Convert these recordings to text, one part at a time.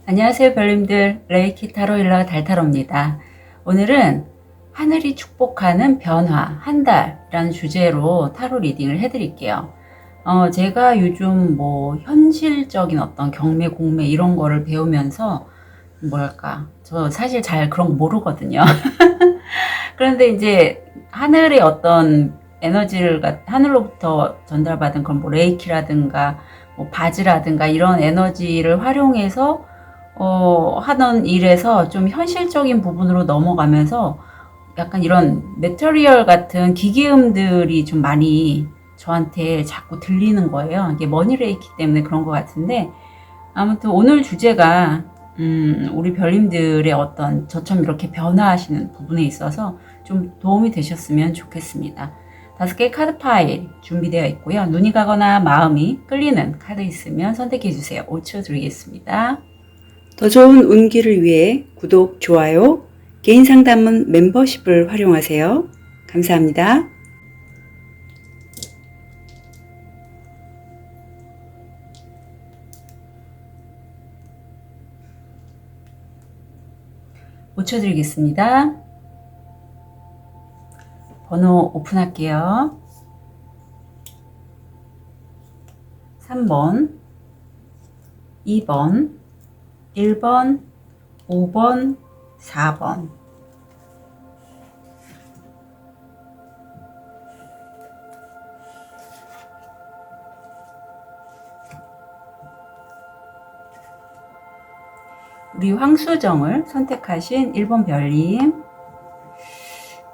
안녕하세요, 별님들. 레이키 타로 힐러 달타로입니다. 오늘은 하늘이 축복하는 변화 한 달이라는 주제로 타로 리딩을 해드릴게요. 제가 요즘 뭐 현실적인 어떤 경매, 공매 이런 거를 배우면서 뭐랄까, 저 사실 잘 그런 거 모르거든요. 그런데 이제 하늘의 어떤 에너지를 하늘로부터 전달받은 그런 뭐 레이키라든가 뭐 바지라든가 이런 에너지를 활용해서 하던 일에서 좀 현실적인 부분으로 넘어가면서 약간 이런 메터리얼 같은 기계음들이 좀 많이 저한테 자꾸 들리는 거예요. 이게 머니레이키 때문에 그런 것 같은데, 아무튼 오늘 주제가 우리 별님들의 어떤 저처럼 이렇게 변화하시는 부분에 있어서 좀 도움이 되셨으면 좋겠습니다. 5개 카드 파일 준비되어 있고요. 눈이 가거나 마음이 끌리는 카드 있으면 선택해 주세요. 5초 드리겠습니다. 더 좋은 운기를 위해 구독, 좋아요, 개인 상담은 멤버십을 활용하세요. 감사합니다. 드리겠습니다. 번호 오픈할게요. 3번, 2번, 1번, 5번, 4번. 우리 황수정을 선택하신 1번 별님.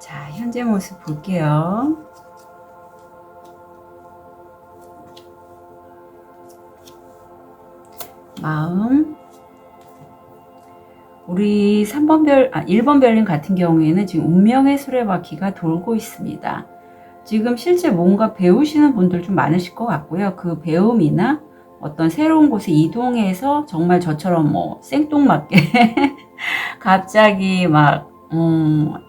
자, 현재 모습 볼게요. 마음. 우리 1번 별님 같은 경우에는 지금 운명의 수레바퀴가 돌고 있습니다. 지금 실제 뭔가 배우시는 분들 좀 많으실 것 같고요. 그 배움이나 어떤 새로운 곳에 이동해서 정말 저처럼 뭐 생뚱맞게 갑자기 막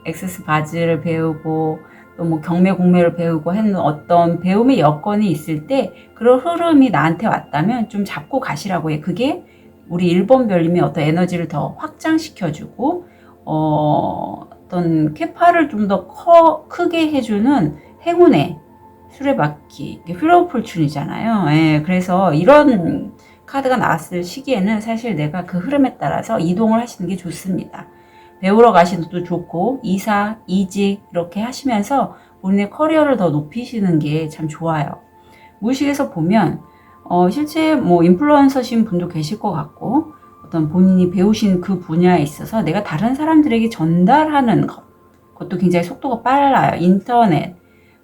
엑세스 바지를 배우고 또 뭐 경매 공매를 배우고 했는 어떤 배움의 여건이 있을 때 그런 흐름이 나한테 왔다면 좀 잡고 가시라고 해. 그게 우리 1번 별님의 어떤 에너지를 더 확장시켜주고 어떤 캐파를 좀 더 크게 해주는 행운의 수레바퀴, 이게 휠 오브 폴춘이잖아요. 예, 그래서 이런 카드가 나왔을 시기에는 사실 내가 그 흐름에 따라서 이동을 하시는 게 좋습니다. 배우러 가시는 것도 좋고 이사, 이직 이렇게 하시면서 본인의 커리어를 더 높이시는 게 참 좋아요. 무의식에서 보면 실제 뭐 인플루언서신 분도 계실 것 같고 어떤 본인이 배우신 그 분야에 있어서 내가 다른 사람들에게 전달하는 것, 그것도 굉장히 속도가 빨라요. 인터넷,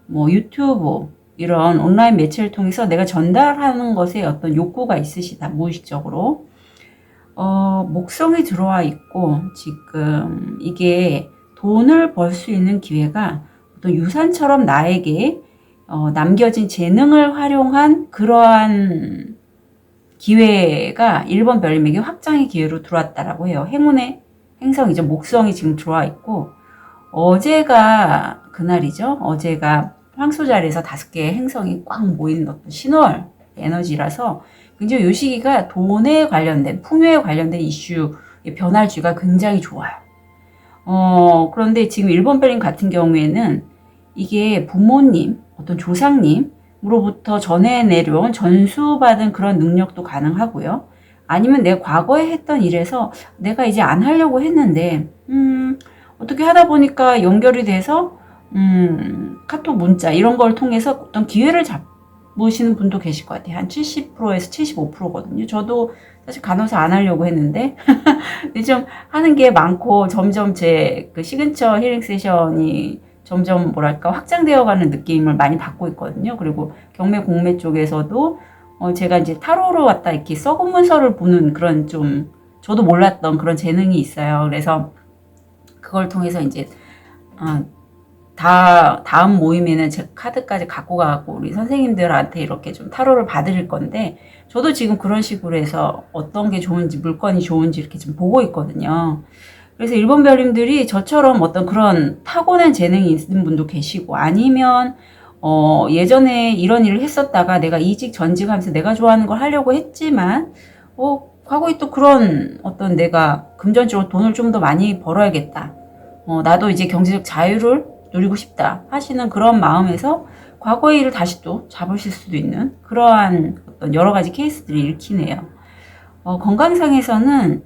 뭐 유튜브 이런 온라인 매체를 통해서 내가 전달하는 것에 어떤 욕구가 있으시다. 무의식적으로. 목성이 들어와 있고 지금 이게 돈을 벌 수 있는 기회가 어떤 유산처럼 나에게 남겨진 재능을 활용한 그러한 기회가 1번 별님에게 확장의 기회로 들어왔다라고 해요. 행운의 행성이죠. 목성이 지금 들어와 있고 어제가 그날이죠. 어제가 황소 자리에서 5개의 행성이 꽉 모이는 어떤 신월 에너지라서 굉장히 이 시기가 돈에 관련된 풍요에 관련된 이슈 변할지가 굉장히 좋아요. 그런데 지금 1번 별님 같은 경우에는 이게 부모님, 어떤 조상님으로부터 전해 내려온 전수받은 그런 능력도 가능하고요. 아니면 내가 과거에 했던 일에서 내가 이제 안 하려고 했는데 어떻게 하다 보니까 연결이 돼서 카톡 문자 이런 걸 통해서 어떤 기회를 잡으시는 분도 계실 것 같아요. 한 70%에서 75%거든요. 저도 사실 간호사 안 하려고 했는데 요즘 하는 게 많고 점점 제 그 시그니처 힐링 세션이 점점 뭐랄까 확장되어 가는 느낌을 많이 받고 있거든요. 그리고 경매 공매 쪽에서도 제가 이제 타로로 왔다 이렇게 썩은 문서를 보는 그런 좀 저도 몰랐던 그런 재능이 있어요. 그래서 그걸 통해서 이제 다음 모임에는 제 카드까지 갖고 가고 우리 선생님들한테 이렇게 좀 타로를 봐드릴 건데 저도 지금 그런 식으로 해서 어떤 게 좋은지 물건이 좋은지 이렇게 좀 보고 있거든요. 그래서 일본 별님들이 저처럼 어떤 그런 타고난 재능이 있는 분도 계시고 아니면 예전에 이런 일을 했었다가 내가 이직 전직하면서 내가 좋아하는 걸 하려고 했지만 과거에 또 그런 어떤 내가 금전적으로 돈을 좀 더 많이 벌어야겠다. 나도 이제 경제적 자유를 누리고 싶다 하시는 그런 마음에서 과거의 일을 다시 또 잡으실 수도 있는 그러한 어떤 여러 가지 케이스들이 읽히네요. 건강상에서는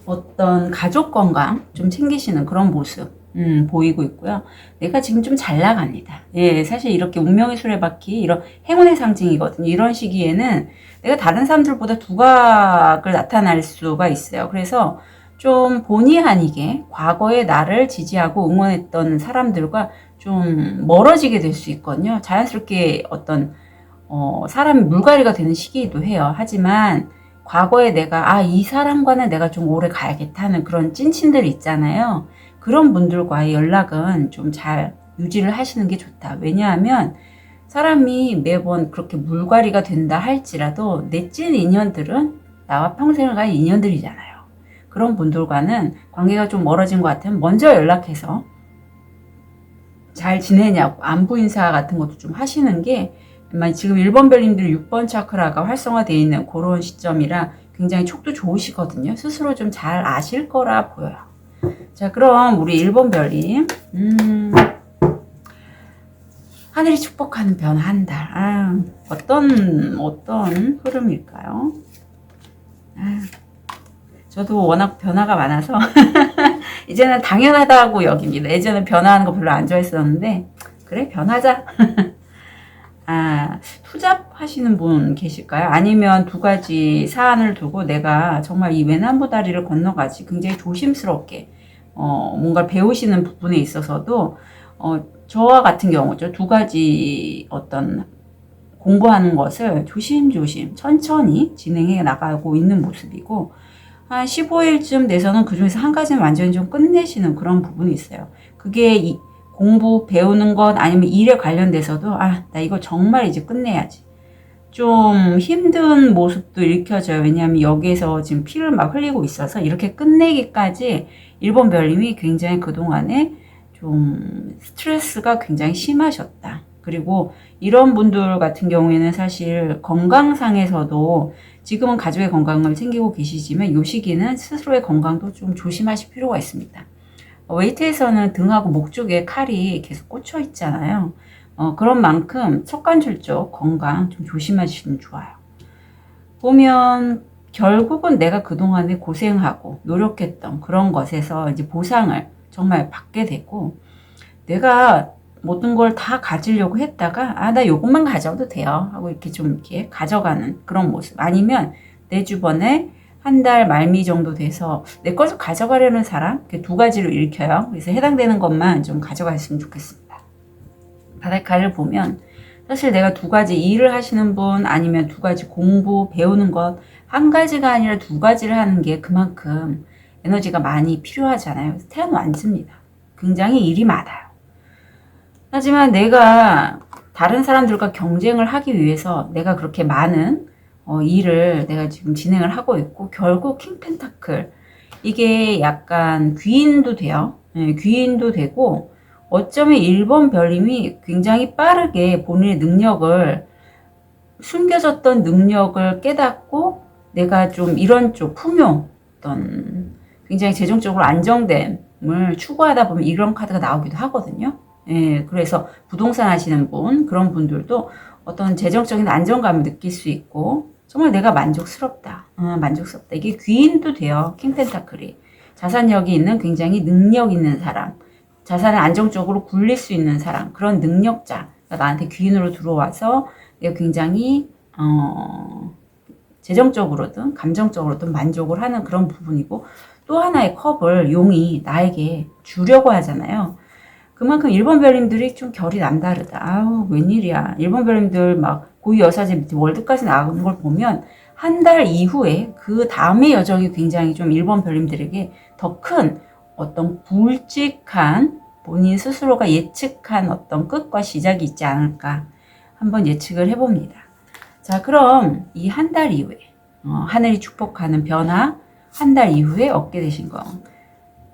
어떤 가족 건강 좀 챙기시는 그런 모습 보이고 있고요. 내가 지금 좀 잘 나갑니다. 예, 사실 이렇게 운명의 수레바퀴 이런 행운의 상징이거든요. 이런 시기에는 내가 다른 사람들보다 두각을 나타낼 수가 있어요. 그래서 좀 본의 아니게 과거에 나를 지지하고 응원했던 사람들과 좀 멀어지게 될 수 있거든요. 자연스럽게 어떤 사람이 물갈이가 되는 시기이기도 해요. 하지만 과거에 내가 이 사람과는 내가 좀 오래 가야겠다 하는 그런 찐친들이 있잖아요. 그런 분들과의 연락은 좀 잘 유지를 하시는 게 좋다. 왜냐하면 사람이 매번 그렇게 물갈이가 된다 할지라도 내 찐 인연들은 나와 평생을 갈 인연들이잖아요. 그런 분들과는 관계가 좀 멀어진 것 같으면 먼저 연락해서 잘 지내냐고 안부 인사 같은 것도 좀 하시는 게 지금 1번 별님들 6번 차크라가 활성화되어 있는 그런 시점이라 굉장히 촉도 좋으시거든요. 스스로 좀 잘 아실 거라 보여요. 자, 그럼 우리 1번 별님 하늘이 축복하는 변화 한 달. 어떤 흐름일까요? 저도 워낙 변화가 많아서 이제는 당연하다고 여깁니다. 예전에 변화하는 거 별로 안 좋아했었는데 그래 변하자. 투잡하시는 분 계실까요? 아니면 두 가지 사안을 두고 내가 정말 이 외난부 다리를 건너가지 굉장히 조심스럽게 뭔가 배우시는 부분에 있어서도 저와 같은 경우죠. 두 가지 어떤 공부하는 것을 조심조심 천천히 진행해 나가고 있는 모습이고 한 15일쯤 돼서는 그중에서 한 가지는 완전히 좀 끝내시는 그런 부분이 있어요. 그게 공부 배우는 것 아니면 일에 관련돼서도 나 이거 정말 이제 끝내야지. 좀 힘든 모습도 읽혀져요. 왜냐하면 여기에서 지금 피를 막 흘리고 있어서 이렇게 끝내기까지 1번 별님이 굉장히 그동안에 좀 스트레스가 굉장히 심하셨다. 그리고 이런 분들 같은 경우에는 사실 건강상에서도 지금은 가족의 건강을 챙기고 계시지만 이 시기는 스스로의 건강도 좀 조심하실 필요가 있습니다. 웨이트에서는 등하고 목 쪽에 칼이 계속 꽂혀 있잖아요. 그런 만큼 척관절 쪽 건강 좀 조심하시면 좋아요. 보면 결국은 내가 그동안에 고생하고 노력했던 그런 것에서 이제 보상을 정말 받게 되고 내가 모든 걸 다 가지려고 했다가 나 요것만 가져도 돼요 하고 이렇게 좀 이렇게 가져가는 그런 모습 아니면 내 주변에 한 달 말미 정도 돼서 내 것을 가져가려는 사람 두 가지로 읽혀요. 그래서 해당되는 것만 좀 가져갔으면 좋겠습니다. 바닷가를 보면 사실 내가 두 가지 일을 하시는 분 아니면 두 가지 공부 배우는 것 한 가지가 아니라 두 가지를 하는 게 그만큼 에너지가 많이 필요하잖아요. 태어났습니다. 굉장히 일이 많아요. 하지만 내가 다른 사람들과 경쟁을 하기 위해서 내가 그렇게 많은 일을 내가 지금 진행을 하고 있고 결국 킹 펜타클 이게 약간 귀인도 돼요. 네, 귀인도 되고 어쩌면 1번 별님이 굉장히 빠르게 본인의 능력을 숨겨졌던 능력을 깨닫고 내가 좀 이런 쪽 풍요 어떤 굉장히 재정적으로 안정됨을 추구하다 보면 이런 카드가 나오기도 하거든요. 예, 그래서 부동산 하시는 분 그런 분들도 어떤 재정적인 안정감을 느낄 수 있고 정말 내가 만족스럽다. 만족스럽다. 이게 귀인도 돼요. 킹 펜타클이. 자산력이 있는 굉장히 능력 있는 사람. 자산을 안정적으로 굴릴 수 있는 사람. 그런 능력자가 나한테 귀인으로 들어와서 내가 굉장히 재정적으로든 감정적으로든 만족을 하는 그런 부분이고 또 하나의 컵을 용이 나에게 주려고 하잖아요. 그만큼 1번 별님들이 좀 결이 남다르다. 웬일이야. 1번 별님들 막 고위 여사제 밑에 월드까지 나가는 걸 보면 한 달 이후에 그 다음의 여정이 굉장히 좀 1번 별님들에게 더 큰 어떤 굵직한 본인 스스로가 예측한 어떤 끝과 시작이 있지 않을까 한번 예측을 해봅니다. 자, 그럼 이 한 달 이후에 하늘이 축복하는 변화 한 달 이후에 얻게 되신 거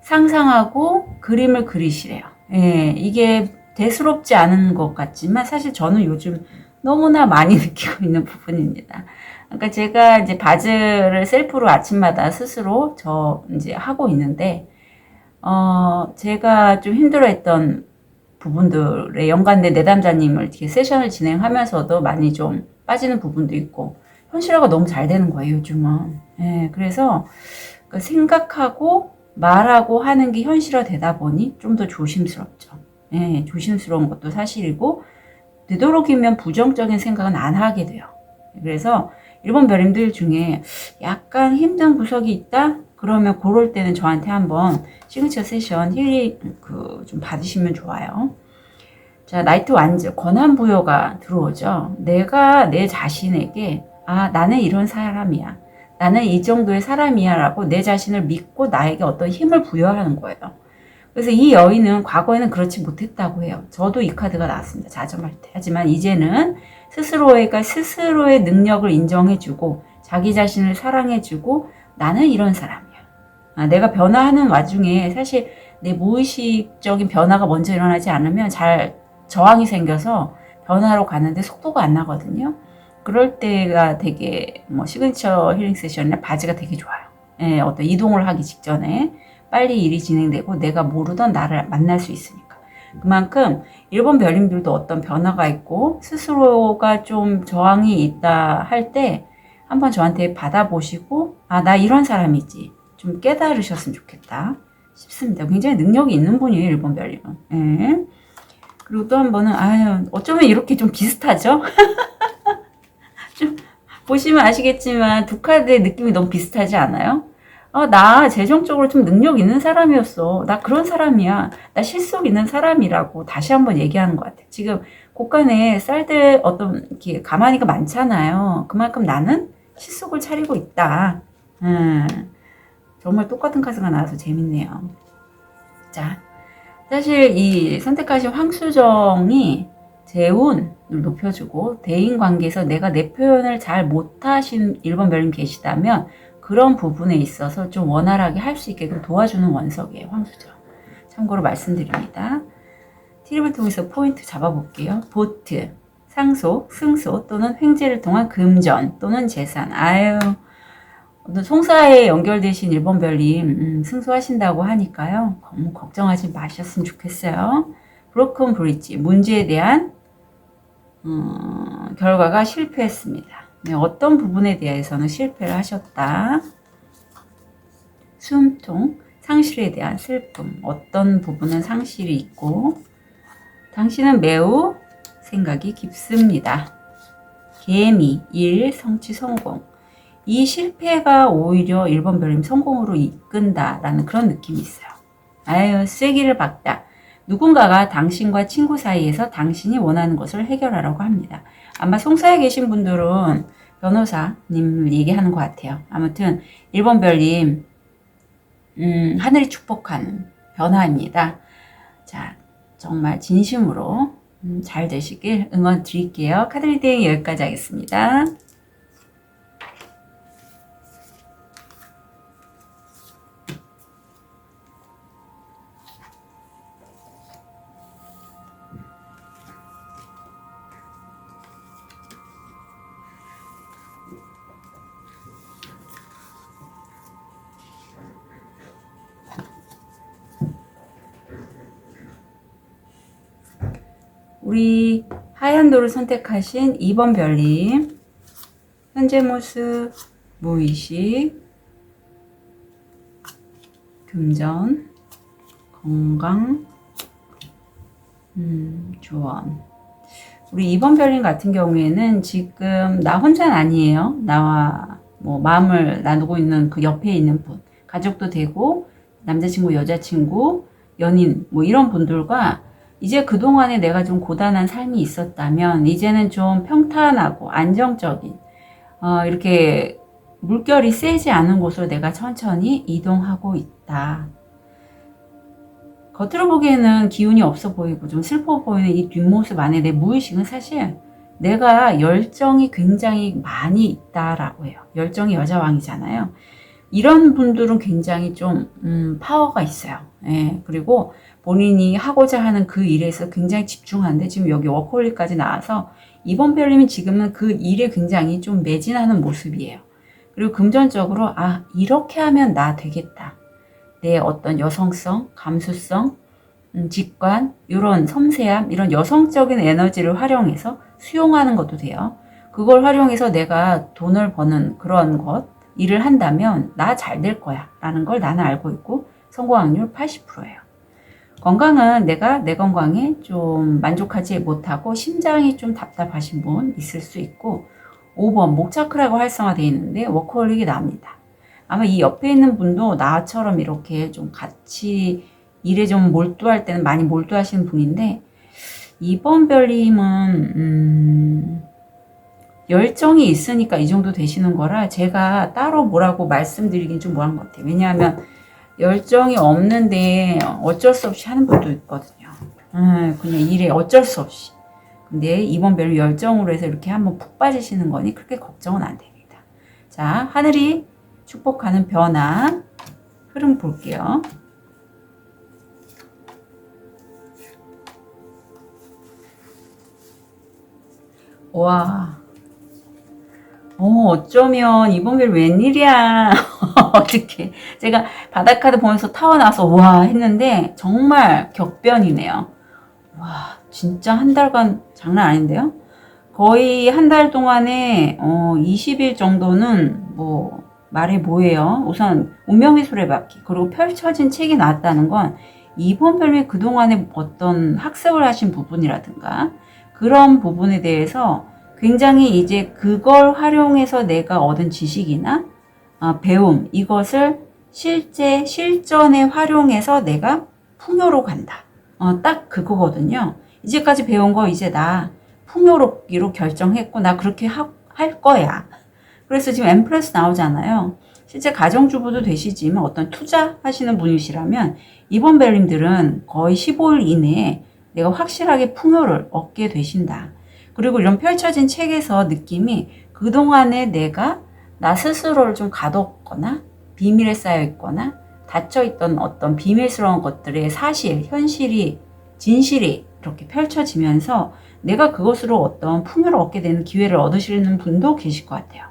상상하고 그림을 그리시래요. 예, 이게 대수롭지 않은 것 같지만 사실 저는 요즘 너무나 많이 느끼고 있는 부분입니다. 그러니까 제가 이제 바즈를 셀프로 아침마다 스스로 저 이제 하고 있는데, 제가 좀 힘들어했던 부분들에 연관된 내담자님을 이렇게 세션을 진행하면서도 많이 좀 빠지는 부분도 있고, 현실화가 너무 잘 되는 거예요, 요즘은. 예, 그래서 그 생각하고 말하고 하는 게 현실화 되다 보니 좀 더 조심스럽죠. 예, 조심스러운 것도 사실이고, 되도록이면 부정적인 생각은 안 하게 돼요. 그래서 일본 별님들 중에 약간 힘든 구석이 있다? 그러면 그럴 때는 저한테 한번 시그니처 세션 힐링 좀 받으시면 좋아요. 자, 나이트 완즈 권한 부여가 들어오죠. 내가 내 자신에게 나는 이런 사람이야. 나는 이 정도의 사람이야 라고 내 자신을 믿고 나에게 어떤 힘을 부여하는 거예요. 그래서 이 여인은 과거에는 그렇지 못했다고 해요. 저도 이 카드가 나왔습니다. 자점할 때. 하지만 이제는 스스로의 능력을 인정해주고 자기 자신을 사랑해주고 나는 이런 사람이야. 내가 변화하는 와중에 사실 내 무의식적인 변화가 먼저 일어나지 않으면 잘 저항이 생겨서 변화로 가는데 속도가 안 나거든요. 그럴 때가 되게 시그니처 힐링 세션이나 바지가 되게 좋아요. 예, 어떤 이동을 하기 직전에 빨리 일이 진행되고 내가 모르던 나를 만날 수 있으니까. 그만큼 일본 별님들도 어떤 변화가 있고 스스로가 좀 저항이 있다 할 때 한번 저한테 받아보시고 나 이런 사람이지 좀 깨달으셨으면 좋겠다 싶습니다. 굉장히 능력이 있는 분이에요, 일본 별님은. 예. 그리고 또 한 번은 어쩌면 이렇게 좀 비슷하죠? 좀 보시면 아시겠지만 두 카드의 느낌이 너무 비슷하지 않아요? 나 재정적으로 좀 능력 있는 사람이었어. 나 그런 사람이야. 나 실속 있는 사람이라고 다시 한번 얘기하는 것 같아요. 지금 곳간에 쌀들 이렇게 가만히가 많잖아요. 그만큼 나는 실속을 차리고 있다. 정말 똑같은 카드가 나와서 재밌네요. 자, 사실 이 선택하신 황수정이 재운을 높여주고 대인관계에서 내가 내 표현을 잘 못하신 1번 별님 계시다면 그런 부분에 있어서 좀 원활하게 할 수 있게끔 도와주는 원석이에요. 황수정. 참고로 말씀드립니다. 티립을 통해서 포인트 잡아볼게요. 보트, 상속, 승소 또는 횡재를 통한 금전 또는 재산. 어떤 송사에 연결되신 1번 별님 승소하신다고 하니까요. 너무 걱정하지 마셨으면 좋겠어요. 브로큰 브릿지, 문제에 대한 결과가 실패했습니다. 네, 어떤 부분에 대해서는 실패를 하셨다. 숨통, 상실에 대한 슬픔, 어떤 부분은 상실이 있고 당신은 매우 생각이 깊습니다. 개미, 일, 성취, 성공. 이 실패가 오히려 1번 별님 성공으로 이끈다라는 그런 느낌이 있어요. 쐐기를 박다. 누군가가 당신과 친구 사이에서 당신이 원하는 것을 해결하라고 합니다. 아마 송사에 계신 분들은 변호사님 얘기하는 것 같아요. 아무튼 1번 별님 하늘이 축복하는 변화입니다. 자, 정말 진심으로 잘 되시길 응원 드릴게요. 카드 리딩 여기까지 하겠습니다. 우리 하얀도를 선택하신 2번 별님, 현재 모습, 무의식, 금전, 건강, 조언. 우리 2번 별님 같은 경우에는 지금 나 혼자는 아니에요. 나와 마음을 나누고 있는 그 옆에 있는 분, 가족도 되고 남자친구, 여자친구, 연인 이런 분들과 이제 그동안에 내가 좀 고단한 삶이 있었다면 이제는 좀 평탄하고 안정적인 이렇게 물결이 세지 않은 곳으로 내가 천천히 이동하고 있다. 겉으로 보기에는 기운이 없어 보이고 좀 슬퍼 보이는 이 뒷모습 안에 내 무의식은 사실 내가 열정이 굉장히 많이 있다라고 해요. 열정이 여자왕이잖아요. 이런 분들은 굉장히 좀 파워가 있어요. 예, 그리고 본인이 하고자 하는 그 일에서 굉장히 집중하는데 지금 여기 워커홀릭까지 나와서 이번 별님이 지금은 그 일에 굉장히 좀 매진하는 모습이에요. 그리고 금전적으로 이렇게 하면 나 되겠다. 내 어떤 여성성, 감수성, 직관, 이런 섬세함, 이런 여성적인 에너지를 활용해서 수용하는 것도 돼요. 그걸 활용해서 내가 돈을 버는 그런 것, 일을 한다면 나 잘 될 거야 라는 걸 나는 알고 있고 성공 확률 80%예요. 건강은 내가 내 건강에 좀 만족하지 못하고 심장이 좀 답답하신 분 있을 수 있고 5번 목차크라가 활성화되어 있는데 워커홀릭이 나옵니다. 아마 이 옆에 있는 분도 나처럼 이렇게 좀 같이 일에 좀 몰두할 때는 많이 몰두하시는 분인데 이번 별님은 열정이 있으니까 이 정도 되시는 거라 제가 따로 뭐라고 말씀드리긴 좀 뭐한 것 같아요. 왜냐하면 열정이 없는데 어쩔 수 없이 하는 분도 있거든요. 그냥 일에 어쩔 수 없이. 근데 이번 별로 열정으로 해서 이렇게 한번 푹 빠지시는 거니 그렇게 걱정은 안 됩니다. 자, 하늘이 축복하는 변화 흐름 볼게요. 와, 어쩌면 이번 별 웬일이야. 어떻게 제가 바닷카드 보면서 타워 나와서 와 했는데 정말 격변이네요. 와, 진짜 한 달간 장난 아닌데요? 거의 한 달 동안에 20일 정도는 뭐 말해 뭐예요. 우선 운명의 수레바퀴 그리고 펼쳐진 책이 나왔다는 건 이번 별의 그동안에 어떤 학습을 하신 부분이라든가 그런 부분에 대해서 굉장히 이제 그걸 활용해서 내가 얻은 지식이나 배움 이것을 실제 실전에 활용해서 내가 풍요로 간다. 딱 그거거든요. 이제까지 배운 거 이제 나 풍요롭기로 결정했고 나 그렇게 할 거야. 그래서 지금 엠프레스 나오잖아요. 실제 가정주부도 되시지만 어떤 투자하시는 분이시라면 이번 별님들은 거의 15일 이내에 내가 확실하게 풍요를 얻게 되신다. 그리고 이런 펼쳐진 책에서 느낌이 그동안에 내가 나 스스로를 좀 가뒀거나 비밀에 쌓여 있거나 닫혀 있던 어떤 비밀스러운 것들의 사실, 현실이, 진실이 이렇게 펼쳐지면서 내가 그것으로 어떤 풍요를 얻게 되는 기회를 얻으시는 분도 계실 것 같아요.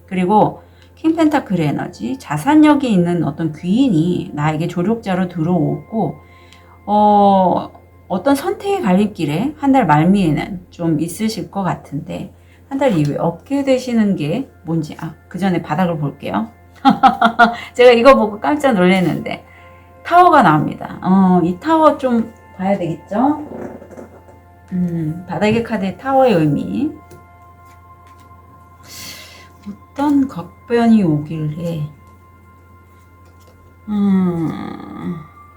그리고 킹 펜타클 에너지, 자산력이 있는 어떤 귀인이 나에게 조력자로 들어오고 어떤 선택의 갈림길에 한 달 말미에는 좀 있으실 것 같은데 한 달 이후에 얻게 되시는 게 뭔지 그 전에 바닥을 볼게요. 제가 이거 보고 깜짝 놀랐는데 타워가 나옵니다. 이 타워 좀 봐야 되겠죠? 바닥의 카드의 타워의 의미 어떤 격변이 오길래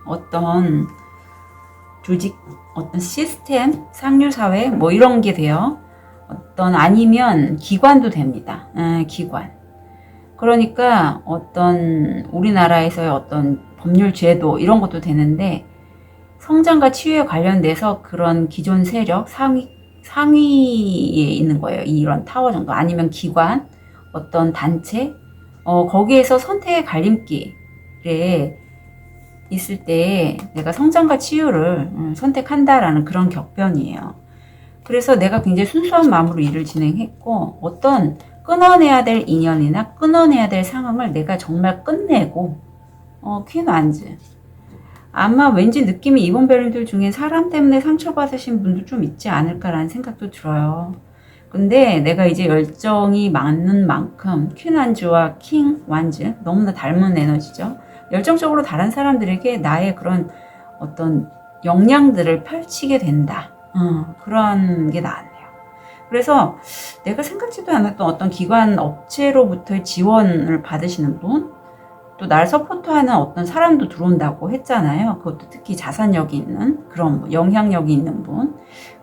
어떤 조직, 어떤 시스템, 상류사회 뭐 이런 게 돼요. 어떤 아니면 기관도 됩니다. 기관. 그러니까 어떤 우리나라에서의 어떤 법률 제도 이런 것도 되는데 성장과 치유에 관련돼서 그런 기존 세력 상위에 있는 거예요. 이런 타워 정도 아니면 기관 어떤 단체 거기에서 선택의 갈림길에 있을 때 내가 성장과 치유를 선택한다라는 그런 격변이에요. 그래서 내가 굉장히 순수한 마음으로 일을 진행했고 어떤 끊어내야 될 인연이나 끊어내야 될 상황을 내가 정말 끝내고 퀸 완즈 아마 왠지 느낌이 이번 별님들 중에 사람 때문에 상처받으신 분도 좀 있지 않을까라는 생각도 들어요. 근데 내가 이제 열정이 많은 만큼 퀸 완즈와 킹 완즈 너무나 닮은 에너지죠. 열정적으로 다른 사람들에게 나의 그런 어떤 역량들을 펼치게 된다. 그런 게 나왔네요. 그래서 내가 생각지도 않았던 어떤 기관 업체로부터의 지원을 받으시는 분, 또 날 서포트하는 어떤 사람도 들어온다고 했잖아요. 그것도 특히 자산력이 있는 그런 영향력이 있는 분.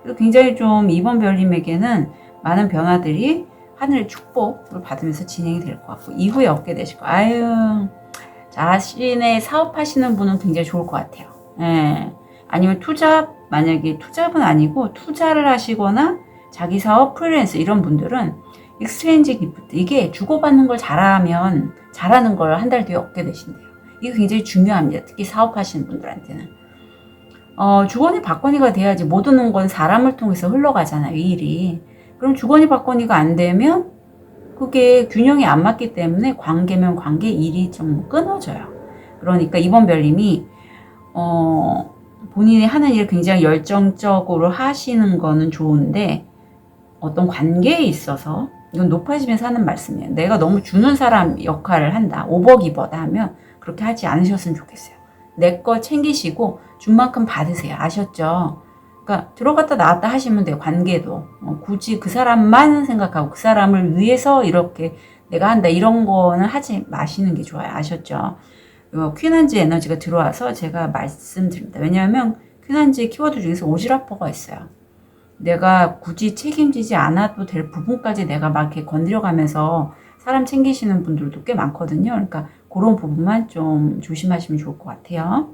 그래서 굉장히 좀 이번 별님에게는 많은 변화들이 하늘의 축복을 받으면서 진행이 될 것 같고 이후에 얻게 되실 거예요. 자신의 사업하시는 분은 굉장히 좋을 것 같아요. 예. 아니면 만약에 투잡은 아니고 투자를 하시거나 자기 사업 프리랜서 이런 분들은 익스체인지 기프트. 이게 주고받는 걸 잘하면 잘하는 걸 한 달 뒤에 얻게 되신대요. 이거 굉장히 중요합니다. 특히 사업하시는 분들한테는. 주거니 받거니가 돼야지. 모든 건 사람을 통해서 흘러가잖아요, 이 일이. 그럼 주거니 받거니가 안 되면 그게 균형이 안 맞기 때문에 관계면 관계, 일이 좀 끊어져요. 그러니까 이번 별님이 본인이 하는 일을 굉장히 열정적으로 하시는 거는 좋은데 어떤 관계에 있어서 이건 높아지면서 하는 말씀이에요. 내가 너무 주는 사람 역할을 한다. 오버기버다 하면 그렇게 하지 않으셨으면 좋겠어요. 내 거 챙기시고 준 만큼 받으세요. 아셨죠? 그러니까 들어갔다 나왔다 하시면 돼요. 관계도. 굳이 그 사람만 생각하고 그 사람을 위해서 이렇게 내가 한다 이런 거는 하지 마시는 게 좋아요. 아셨죠? 퀸한지 에너지가 들어와서 제가 말씀드립니다. 왜냐하면 퀸한지 키워드 중에서 오지라퍼가 있어요. 내가 굳이 책임지지 않아도 될 부분까지 내가 막 이렇게 건드려가면서 사람 챙기시는 분들도 꽤 많거든요. 그러니까 그런 부분만 좀 조심하시면 좋을 것 같아요.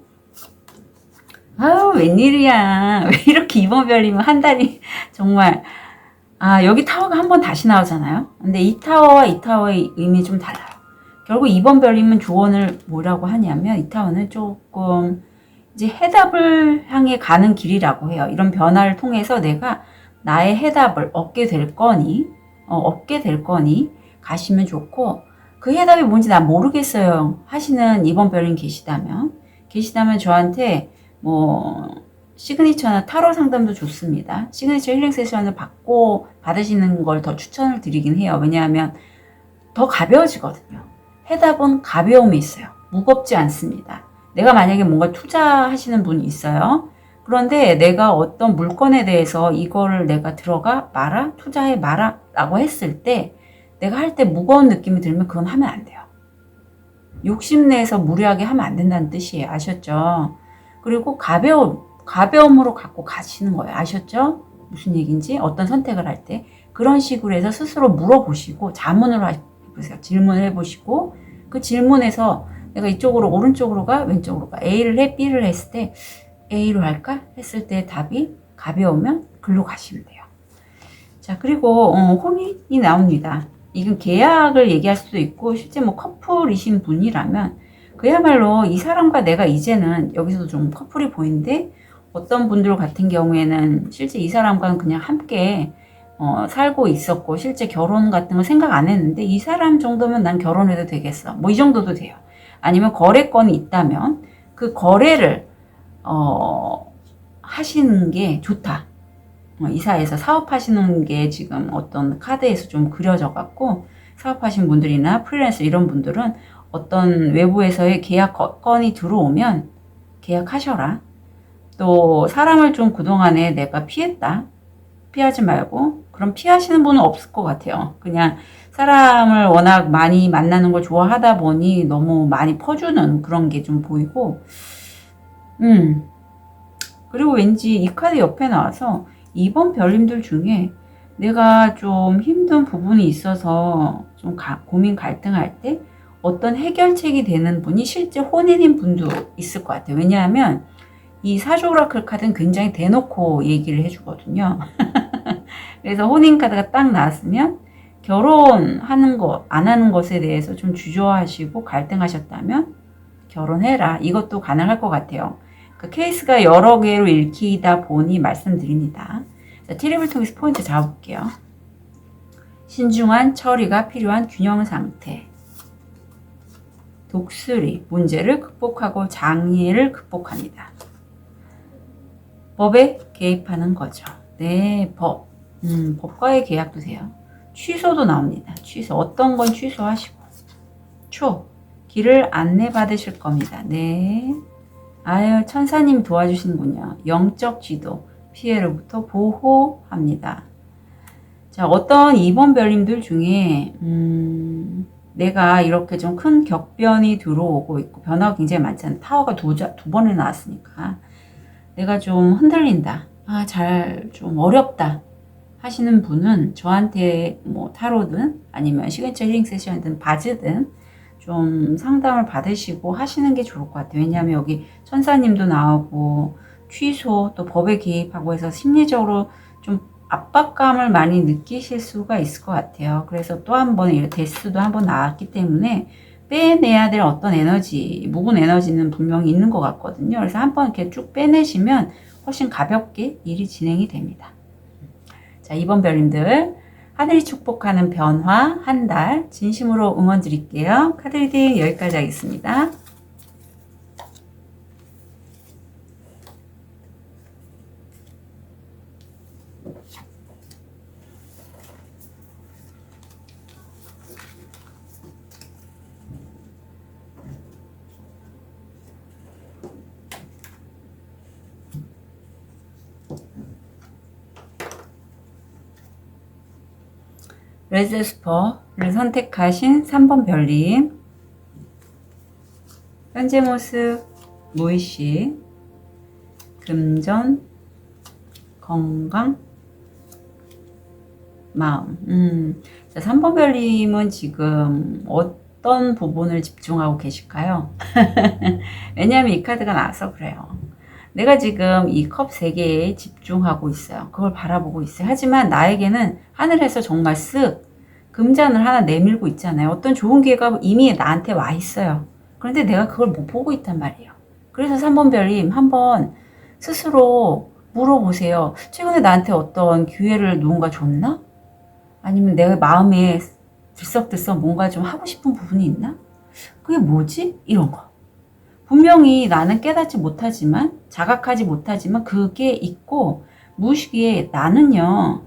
아유, 웬일이야. 왜 이렇게 이번 별이면 한 달이 정말. 여기 타워가 한 번 다시 나오잖아요. 근데 이 타워와 이 타워의 의미 좀 달라요. 결국 이번 별이면 조언을 뭐라고 하냐면 이 타워는 조금 이제 해답을 향해 가는 길이라고 해요. 이런 변화를 통해서 내가 나의 해답을 얻게 될 거니 가시면 좋고, 그 해답이 뭔지 난 모르겠어요 하시는 이번 별님 계시다면 저한테 시그니처나 타로 상담도 좋습니다. 시그니처 힐링 세션을 받으시는 걸 더 추천을 드리긴 해요. 왜냐하면 더 가벼워지거든요. 해답은 가벼움이 있어요. 무겁지 않습니다. 내가 만약에 뭔가 투자하시는 분이 있어요. 그런데 내가 어떤 물건에 대해서 이거를 내가 들어가 마라, 투자해 마라 라고 했을 때 내가 할 때 무거운 느낌이 들면 그건 하면 안 돼요. 욕심내서 무리하게 하면 안 된다는 뜻이에요. 아셨죠? 그리고 가벼움으로 갖고 가시는 거예요. 아셨죠? 무슨 얘기인지, 어떤 선택을 할 때 그런 식으로 해서 스스로 물어보시고 자문을 해보세요. 질문을 해보시고 그 질문에서 내가 이쪽으로 오른쪽으로 가 왼쪽으로 가 A를 해 B를 했을 때 A로 할까 했을 때 답이 가벼우면 글로 가시면 돼요. 자, 그리고 혼인이 나옵니다. 이건 계약을 얘기할 수도 있고 실제 커플이신 분이라면 그야말로 이 사람과 내가 이제는 여기서도 좀 커플이 보이는데, 어떤 분들 같은 경우에는 실제 이 사람과는 그냥 함께 살고 있었고 실제 결혼 같은 거 생각 안 했는데 이 사람 정도면 난 결혼해도 되겠어. 이 정도도 돼요. 아니면 거래건이 있다면 그 거래를 하시는 게 좋다. 이사해서 사업하시는 게 지금 어떤 카드에서 좀 그려져 갖고, 사업하신 분들이나 프리랜서 이런 분들은 어떤 외부에서의 계약 건이 들어오면 계약하셔라. 또 사람을 좀 그동안에 내가 피했다. 피하지 말고, 그럼 피하시는 분은 없을 것 같아요. 그냥 사람을 워낙 많이 만나는 걸 좋아하다 보니 너무 많이 퍼주는 그런 게 좀 보이고, 그리고 왠지 이 카드 옆에 나와서 이번 별님들 중에 내가 좀 힘든 부분이 있어서 좀 고민 갈등할 때 어떤 해결책이 되는 분이 실제 혼인인 분도 있을 것 같아요. 왜냐하면 이 사주 오라클 카드는 굉장히 대놓고 얘기를 해주거든요. 그래서 혼인 카드가 딱 나왔으면 결혼하는 것, 안 하는 것에 대해서 좀 주저하시고 갈등하셨다면 결혼해라. 이것도 가능할 것 같아요. 그 케이스가 여러 개로 읽히다 보니 말씀드립니다. 자, 티립을 통해서 포인트 잡아볼게요. 신중한 처리가 필요한 균형 상태. 독수리, 문제를 극복하고 장애를 극복합니다. 법에 개입하는 거죠. 네, 법과의 계약도 돼요. 취소도 나옵니다. 취소, 어떤 건 취소하시고. 길을 안내받으실 겁니다. 네. 아유, 천사님 도와주시는군요. 영적 지도, 피해로부터 보호합니다. 자, 어떤 이번 별님들 중에 내가 이렇게 좀 큰 격변이 들어오고 있고 변화가 굉장히 많잖아요. 타워가 두 번을 나왔으니까 내가 좀 흔들린다. 좀 어렵다 하시는 분은 저한테 타로든 아니면 시그니처 힐링 세션이든 바즈든 좀 상담을 받으시고 하시는 게 좋을 것 같아요. 왜냐하면 여기 천사님도 나오고 취소 또 법에 개입하고 해서 심리적으로 좀 압박감을 많이 느끼실 수가 있을 것 같아요. 그래서 또 한 번, 데스도 한 번 나왔기 때문에 빼내야 될 어떤 에너지, 묵은 에너지는 분명히 있는 것 같거든요. 그래서 한 번 이렇게 쭉 빼내시면 훨씬 가볍게 일이 진행이 됩니다. 자, 2번 별님들, 하늘이 축복하는 변화 한 달 진심으로 응원 드릴게요. 카드 리딩 여기까지 하겠습니다. 레즈스퍼를 선택하신 3번 별님, 현재 모습, 무의식, 금전, 건강, 마음. 자, 3번 별님은 지금 어떤 부분을 집중하고 계실까요? 왜냐하면 이 카드가 나와서 그래요. 내가 지금 이 컵 3개에 집중하고 있어요. 그걸 바라보고 있어요. 하지만 나에게는 하늘에서 정말 쓱 금잔을 하나 내밀고 있잖아요. 어떤 좋은 기회가 이미 나한테 와 있어요. 그런데 내가 그걸 못 보고 있단 말이에요. 그래서 3번 별님 한번 스스로 물어보세요. 최근에 나한테 어떤 기회를 누군가 줬나? 아니면 내 마음에 들썩들썩 뭔가 좀 하고 싶은 부분이 있나? 그게 뭐지? 이런 거. 분명히 나는 깨닫지 못하지만, 자각하지 못하지만 그게 있고, 무의식에 나는요,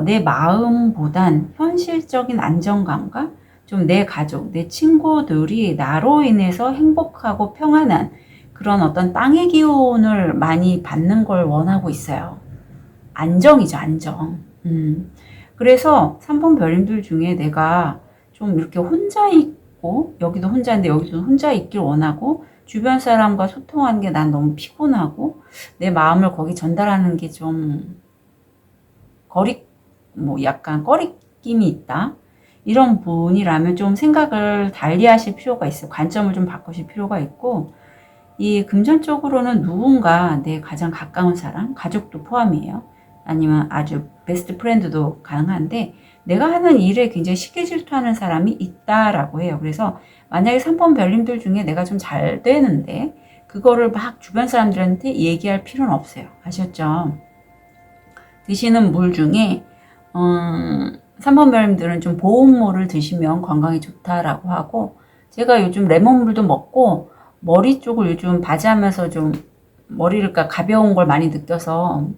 내 마음보단 현실적인 안정감과 좀 내 가족, 내 친구들이 나로 인해서 행복하고 평안한 그런 어떤 땅의 기운을 많이 받는 걸 원하고 있어요. 안정이죠, 안정. 그래서 3번 별님들 중에 내가 좀 이렇게 혼자 있고, 여기도 혼자인데 여기도 혼자 있길 원하고, 주변 사람과 소통하는 게 난 너무 피곤하고, 내 마음을 거기 전달하는 게 좀 약간 꺼리낌이 있다. 이런 분이라면 좀 생각을 달리 하실 필요가 있어요. 관점을 좀 바꾸실 필요가 있고, 이 금전적으로는 누군가 내 가장 가까운 사람, 가족도 포함이에요. 아니면 아주 베스트 프렌드도 가능한데, 내가 하는 일에 굉장히 시기 질투하는 사람이 있다라고 해요. 그래서 만약에 3번 별님들 중에 내가 좀 잘 되는데, 그거를 막 주변 사람들한테 얘기할 필요는 없어요. 아셨죠? 드시는 물 중에 3번 별님들은 좀 보온물을 드시면 건강에 좋다라고 하고, 제가 요즘 레몬물도 먹고 머리 쪽을 요즘 바지하면서 좀 머리를 가벼운 걸 많이 느껴서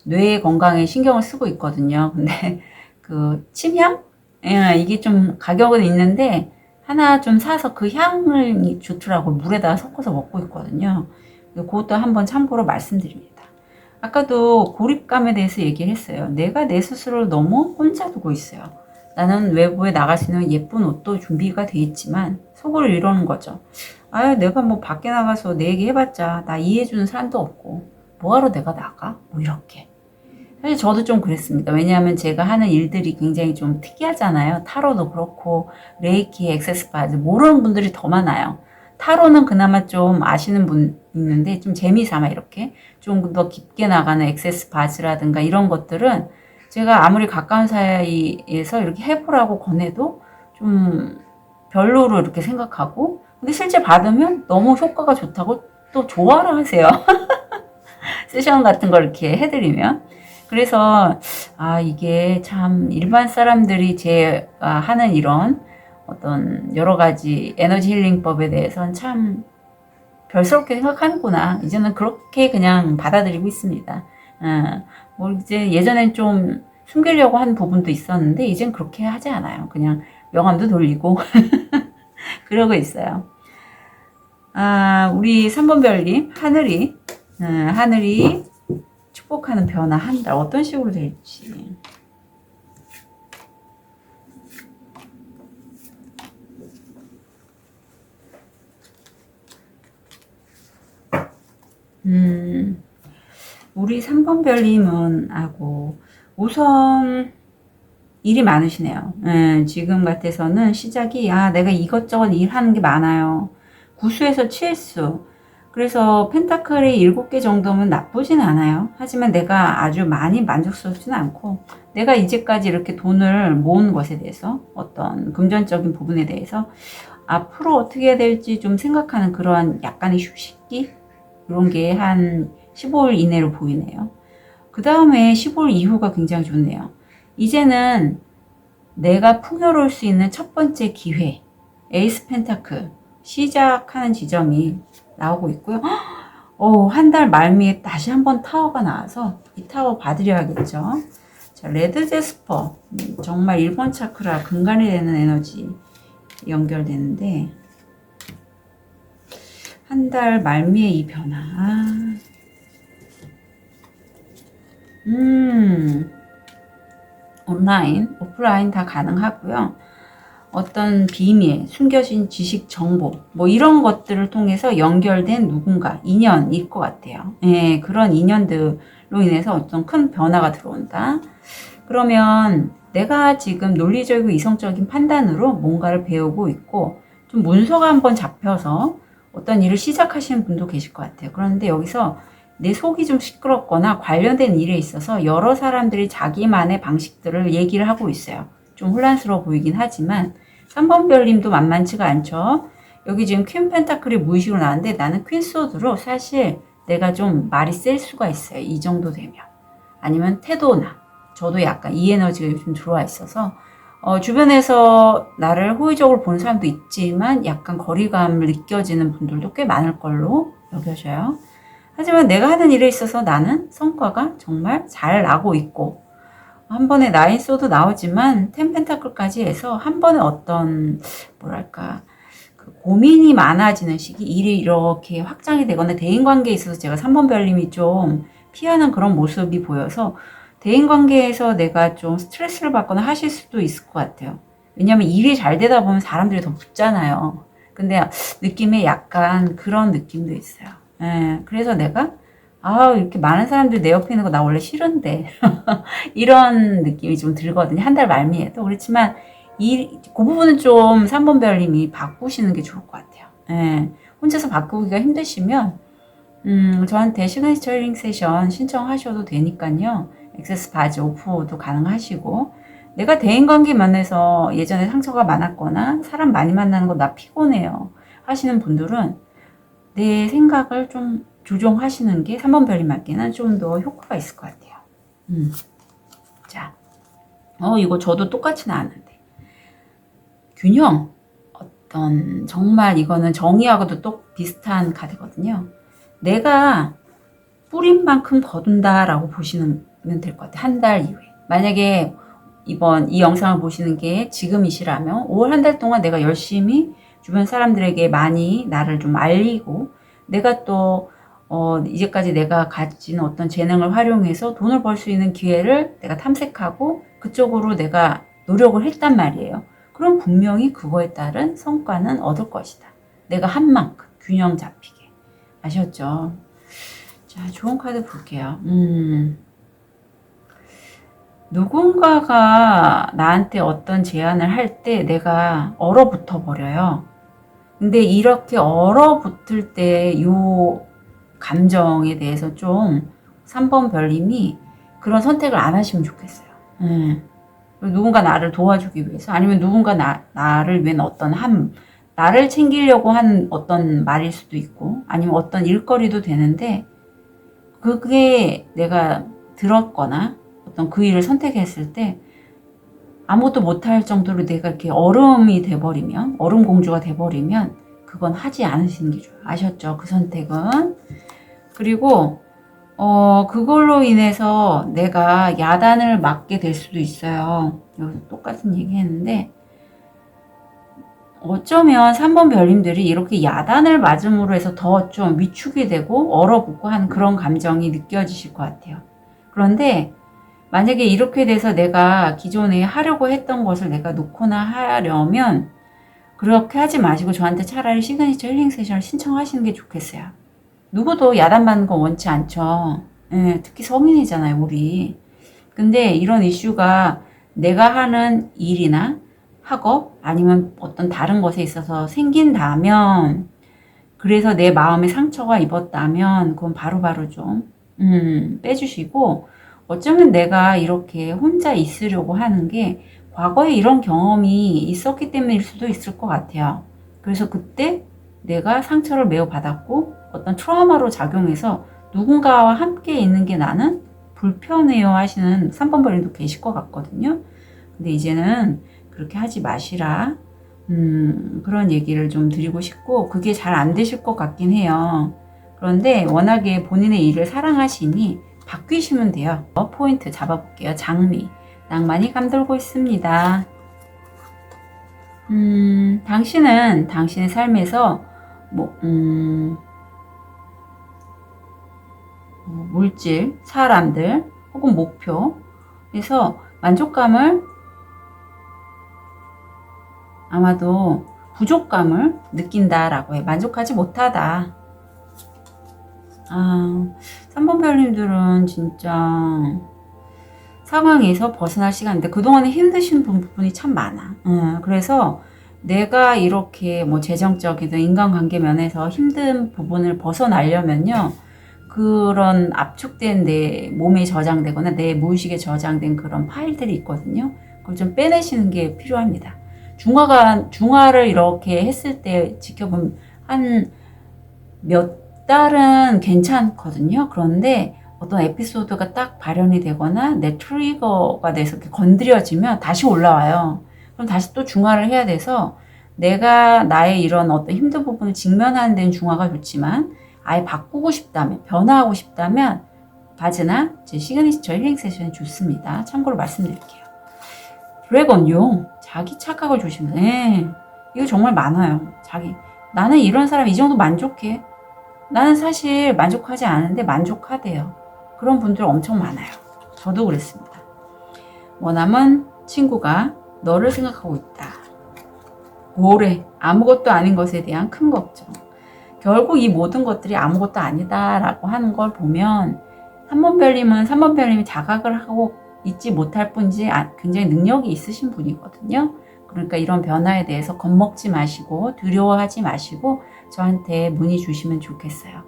뇌 건강에 신경을 쓰고 있거든요. 근데 그 침향? 예, 이게 좀 가격은 있는데 하나 좀 사서 그 향을 좋더라고. 물에다가 섞어서 먹고 있거든요. 그것도 한번 참고로 말씀드립니다. 아까도 고립감에 대해서 얘기를 했어요. 내가 내 스스로를 너무 혼자 두고 있어요. 나는 외부에 나갈 수 있는 예쁜 옷도 준비가 돼 있지만 속으로 이러는 거죠. 아유, 내가 뭐 밖에 나가서 내 얘기 해봤자 나 이해해주는 사람도 없고 뭐하러 내가 나가? 뭐 이렇게. 사실 저도 좀 그랬습니다. 왜냐하면 제가 하는 일들이 굉장히 좀 특이하잖아요. 타로도 그렇고 레이키, 액세스바즈 모르는 분들이 더 많아요. 타로는 그나마 좀 아시는 분 있는데 좀 재미삼아 이렇게 좀 더 깊게 나가는 액세스바즈라든가 이런 것들은 제가 아무리 가까운 사이에서 이렇게 해보라고 권해도 좀 별로로 이렇게 생각하고, 근데 실제 받으면 너무 효과가 좋다고 또 좋아를 하세요. 세션 같은 걸 이렇게 해드리면. 그래서 이게 참 일반 사람들이 제가 하는 이런 어떤 여러 가지 에너지 힐링법에 대해서는 참 별스럽게 생각하는구나. 이제는 그렇게 그냥 받아들이고 있습니다. 뭐 이제 예전엔 좀 숨기려고 한 부분도 있었는데 이젠 그렇게 하지 않아요. 그냥 명함도 돌리고 그러고 있어요. 우리 3번 별님 하늘이 축복하는 변화 한 달 어떤 식으로 될지. 우리 3번 별님은 우선 일이 많으시네요. 지금 같아서는 시작이 내가 이것저것 일하는 게 많아요. 구수에서 칠수. 그래서 펜타클이 7개 정도면 나쁘진 않아요. 하지만 내가 아주 많이 만족스럽지는 않고, 내가 이제까지 이렇게 돈을 모은 것에 대해서, 어떤 금전적인 부분에 대해서 앞으로 어떻게 해야 될지 좀 생각하는 그러한 약간의 휴식기? 이런 게 한 15일 이내로 보이네요. 그 다음에 15일 이후가 굉장히 좋네요. 이제는 내가 풍요로울 수 있는 첫 번째 기회, 에이스 펜타클 시작하는 지점이 나오고 있고요. 한 달 말미에 다시 한번 타워가 나와서 이 타워 받으려야겠죠. 자, 레드 제스퍼, 정말 1번 차크라 근간이 되는 에너지 연결되는데, 한 달 말미에 이 변화. 온라인, 오프라인 다 가능하고요. 어떤 비밀, 숨겨진 지식, 정보, 뭐 이런 것들을 통해서 연결된 누군가, 인연일 것 같아요. 예, 그런 인연들로 인해서 어떤 큰 변화가 들어온다. 그러면 내가 지금 논리적이고 이성적인 판단으로 뭔가를 배우고 있고, 좀 문서가 한번 잡혀서 어떤 일을 시작하시는 분도 계실 것 같아요. 그런데 여기서 내 속이 좀 시끄럽거나 관련된 일에 있어서 여러 사람들이 자기만의 방식들을 얘기를 하고 있어요. 좀 혼란스러워 보이긴 하지만 3번 별님도 만만치가 않죠. 여기 지금 퀸 펜타클이 무의식으로 나왔는데 나는 퀸 소드로 사실 내가 좀 말이 셀 수가 있어요. 이 정도 되면. 아니면 태도나 저도 약간 이 에너지가 요즘 들어와 있어서 주변에서 나를 호의적으로 보는 사람도 있지만 약간 거리감을 느껴지는 분들도 꽤 많을 걸로 여겨져요. 하지만 내가 하는 일에 있어서 나는 성과가 정말 잘 나고 있고, 한 번에 나인 소드 나오지만 텐 펜타클까지 해서 한 번에 어떤 뭐랄까 그 고민이 많아지는 시기, 일이 이렇게 확장이 되거나 대인관계에 있어서 제가 3번 별님이 좀 피하는 그런 모습이 보여서 대인관계에서 내가 좀 스트레스를 받거나 하실 수도 있을 것 같아요. 왜냐면 일이 잘 되다 보면 사람들이 더 붙잖아요. 근데 느낌에 약간 그런 느낌도 있어요. 예, 그래서 내가 이렇게 많은 사람들이 내 옆에 있는 거 나 원래 싫은데 이런 느낌이 좀 들거든요. 한 달 말미에도. 그렇지만 그 부분은 좀 3번 별님이 바꾸시는 게 좋을 것 같아요. 예, 혼자서 바꾸기가 힘드시면 저한테 시그니처 힐링 세션 신청하셔도 되니까요. 액세스 바지 오프도 가능하시고, 내가 대인관계 면에서 예전에 상처가 많았거나 사람 많이 만나는 거 나 피곤해요 하시는 분들은 내 생각을 좀 조정하시는 게 3번 별님에게는 좀 더 효과가 있을 것 같아요. 자, 이거 저도 똑같이 나왔는데 균형, 어떤 정말 이거는 정의하고도 또 비슷한 카드거든요. 내가 뿌린 만큼 거둔다 라고 보시면 될 것 같아요. 한 달 이후에. 만약에 이번 이 영상을 보시는 게 지금이시라면 5월 한 달 동안 내가 열심히 주변 사람들에게 많이 나를 좀 알리고, 내가 또 이제까지 내가 가진 어떤 재능을 활용해서 돈을 벌 수 있는 기회를 내가 탐색하고 그쪽으로 내가 노력을 했단 말이에요. 그럼 분명히 그거에 따른 성과는 얻을 것이다. 내가 한 만큼 균형 잡히게. 아셨죠? 자, 좋은 카드 볼게요. 누군가가 나한테 어떤 제안을 할 때 내가 얼어붙어 버려요. 근데 이렇게 얼어붙을 때 요 감정에 대해서 좀 3번 별님이 그런 선택을 안 하시면 좋겠어요. 누군가 나를 도와주기 위해서, 아니면 누군가 나를 위한 어떤 나를 챙기려고 한 어떤 말일 수도 있고, 아니면 어떤 일거리도 되는데, 그게 내가 들었거나 어떤 그 일을 선택했을 때 아무것도 못할 정도로 내가 이렇게 얼음이 돼버리면, 얼음 공주가 돼버리면 그건 하지 않으시는 게 좋아요. 아셨죠? 그 선택은. 그리고 그걸로 인해서 내가 야단을 맞게 될 수도 있어요. 여기서 똑같은 얘기 했는데, 어쩌면 3번 별님들이 이렇게 야단을 맞음으로 해서 더 좀 위축이 되고 얼어붙고 하는 그런 감정이 느껴지실 것 같아요. 그런데 만약에 이렇게 돼서 내가 기존에 하려고 했던 것을 내가 놓거나 하려면 그렇게 하지 마시고 저한테 차라리 시그니처 힐링 세션을 신청하시는 게 좋겠어요. 누구도 야단받는 거 원치 않죠. 예, 특히 성인이잖아요, 우리. 근데 이런 이슈가 내가 하는 일이나 학업 아니면 어떤 다른 것에 있어서 생긴다면 그래서 내 마음에 상처가 입었다면 그건 바로바로 좀 빼주시고, 어쩌면 내가 이렇게 혼자 있으려고 하는 게 과거에 이런 경험이 있었기 때문일 수도 있을 것 같아요. 그래서 그때 내가 상처를 매우 받았고 어떤 트라우마로 작용해서 누군가와 함께 있는 게 나는 불편해요 하시는 3번 별님도 계실 것 같거든요. 근데 이제는 그렇게 하지 마시라. 그런 얘기를 좀 드리고 싶고, 그게 잘 안 되실 것 같긴 해요. 그런데 워낙에 본인의 일을 사랑하시니 바뀌시면 돼요. 포인트 잡아볼게요. 장미. 낭만이 감돌고 있습니다. 당신은 당신의 삶에서 물질, 사람들 혹은 목표에서 만족감을, 아마도 부족감을 느낀다라고 해. 만족하지 못하다. 3번 별님들은 진짜 상황에서 벗어날 시간인데 그동안에 힘드신 부분이 참 많아. 그래서 내가 이렇게 뭐 재정적이든 인간관계 면에서 힘든 부분을 벗어나려면요, 그런 압축된 내 몸에 저장되거나 내 무의식에 저장된 그런 파일들이 있거든요. 그걸 좀 빼내시는 게 필요합니다. 중화를 이렇게 했을 때 지켜보면 한 몇 달은 괜찮거든요. 그런데 어떤 에피소드가 딱 발현이 되거나 내 트리거가 돼서 이렇게 건드려지면 다시 올라와요. 그럼 다시 또 중화를 해야 돼서, 내가 나의 이런 어떤 힘든 부분을 직면하는 데는 중화가 좋지만 아예 바꾸고 싶다면, 변화하고 싶다면 바즈나 제 시그니처 힐링 세션이 좋습니다. 참고로 말씀드릴게요. 드래곤 용, 자기 착각을 조심해. 네, 이거 정말 많아요. 나는 이런 사람 이 정도 만족해. 나는 사실 만족하지 않은데 만족하대요. 그런 분들 엄청 많아요. 저도 그랬습니다. 머나먼 친구가 너를 생각하고 있다. 오래 아무것도 아닌 것에 대한 큰 걱정. 결국 이 모든 것들이 아무것도 아니다라고 하는 걸 보면 3번 별님이 자각을 하고 있지 못할 뿐이지 굉장히 능력이 있으신 분이거든요. 그러니까 이런 변화에 대해서 겁먹지 마시고 두려워하지 마시고 저한테 문의 주시면 좋겠어요.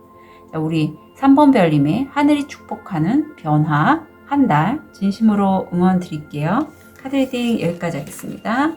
자, 우리 3번 별님의 하늘이 축복하는 변화 한 달 진심으로 응원 드릴게요. 카드 리딩 여기까지 하겠습니다.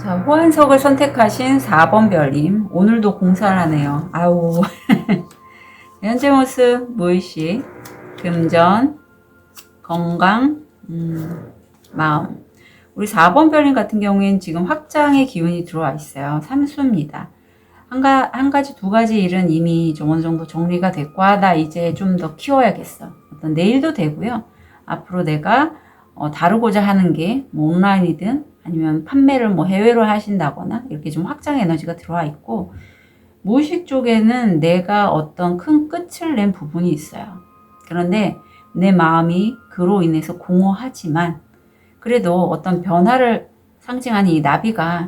자, 호환석을 선택하신 4번 별님, 오늘도 공사를 하네요. 아우. 현재 모습, 무의식, 금전, 건강, 마음. 우리 4번 별님 같은 경우에는 지금 확장의 기운이 들어와 있어요. 삼수입니다. 한 가지, 두 가지 일은 이미 좀 어느 정도 정리가 됐고, 나 이제 좀 더 키워야겠어. 어떤 내일도 되고요. 앞으로 내가 다루고자 하는 게 뭐 온라인이든 아니면 판매를 뭐 해외로 하신다거나 이렇게 좀 확장 에너지가 들어와 있고, 무의식 쪽에는 내가 어떤 큰 끝을 낸 부분이 있어요. 그런데 내 마음이 그로 인해서 공허하지만 그래도 어떤 변화를 상징하는 이 나비가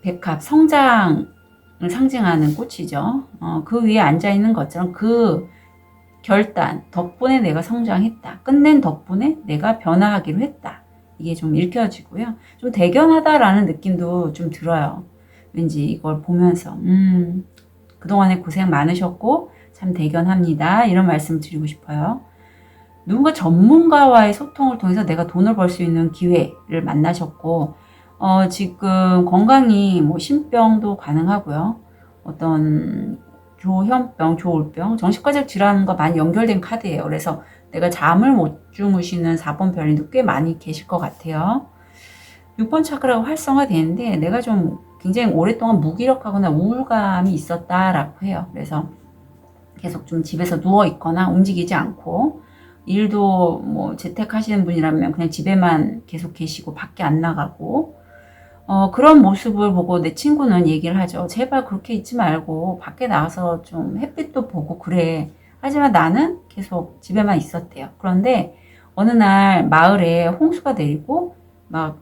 백합, 성장을 상징하는 꽃이죠. 그 위에 앉아있는 것처럼 그 결단 덕분에 내가 성장했다. 끝낸 덕분에 내가 변화하기로 했다. 이게 좀 읽혀지고요. 좀 대견하다라는 느낌도 좀 들어요. 왠지 이걸 보면서 그동안에 고생 많으셨고 참 대견합니다. 이런 말씀 드리고 싶어요. 누군가 전문가와의 소통을 통해서 내가 돈을 벌 수 있는 기회를 만나셨고, 지금 건강이 뭐 신병도 가능하고요. 어떤 조현병, 조울병, 정신과적 질환과 많이 연결된 카드예요. 그래서 내가 잠을 못 주무시는 4번 별님도 꽤 많이 계실 것 같아요. 6번 차크라가 활성화되는데 내가 좀 굉장히 오랫동안 무기력하거나 우울감이 있었다라고 해요. 그래서 계속 좀 집에서 누워 있거나 움직이지 않고, 일도 뭐 재택하시는 분이라면 그냥 집에만 계속 계시고 밖에 안 나가고, 그런 모습을 보고 내 친구는 얘기를 하죠. 제발 그렇게 있지 말고 밖에 나가서 좀 햇빛도 보고 그래. 하지만 나는 계속 집에만 있었대요. 그런데 어느 날 마을에 홍수가 내리고 막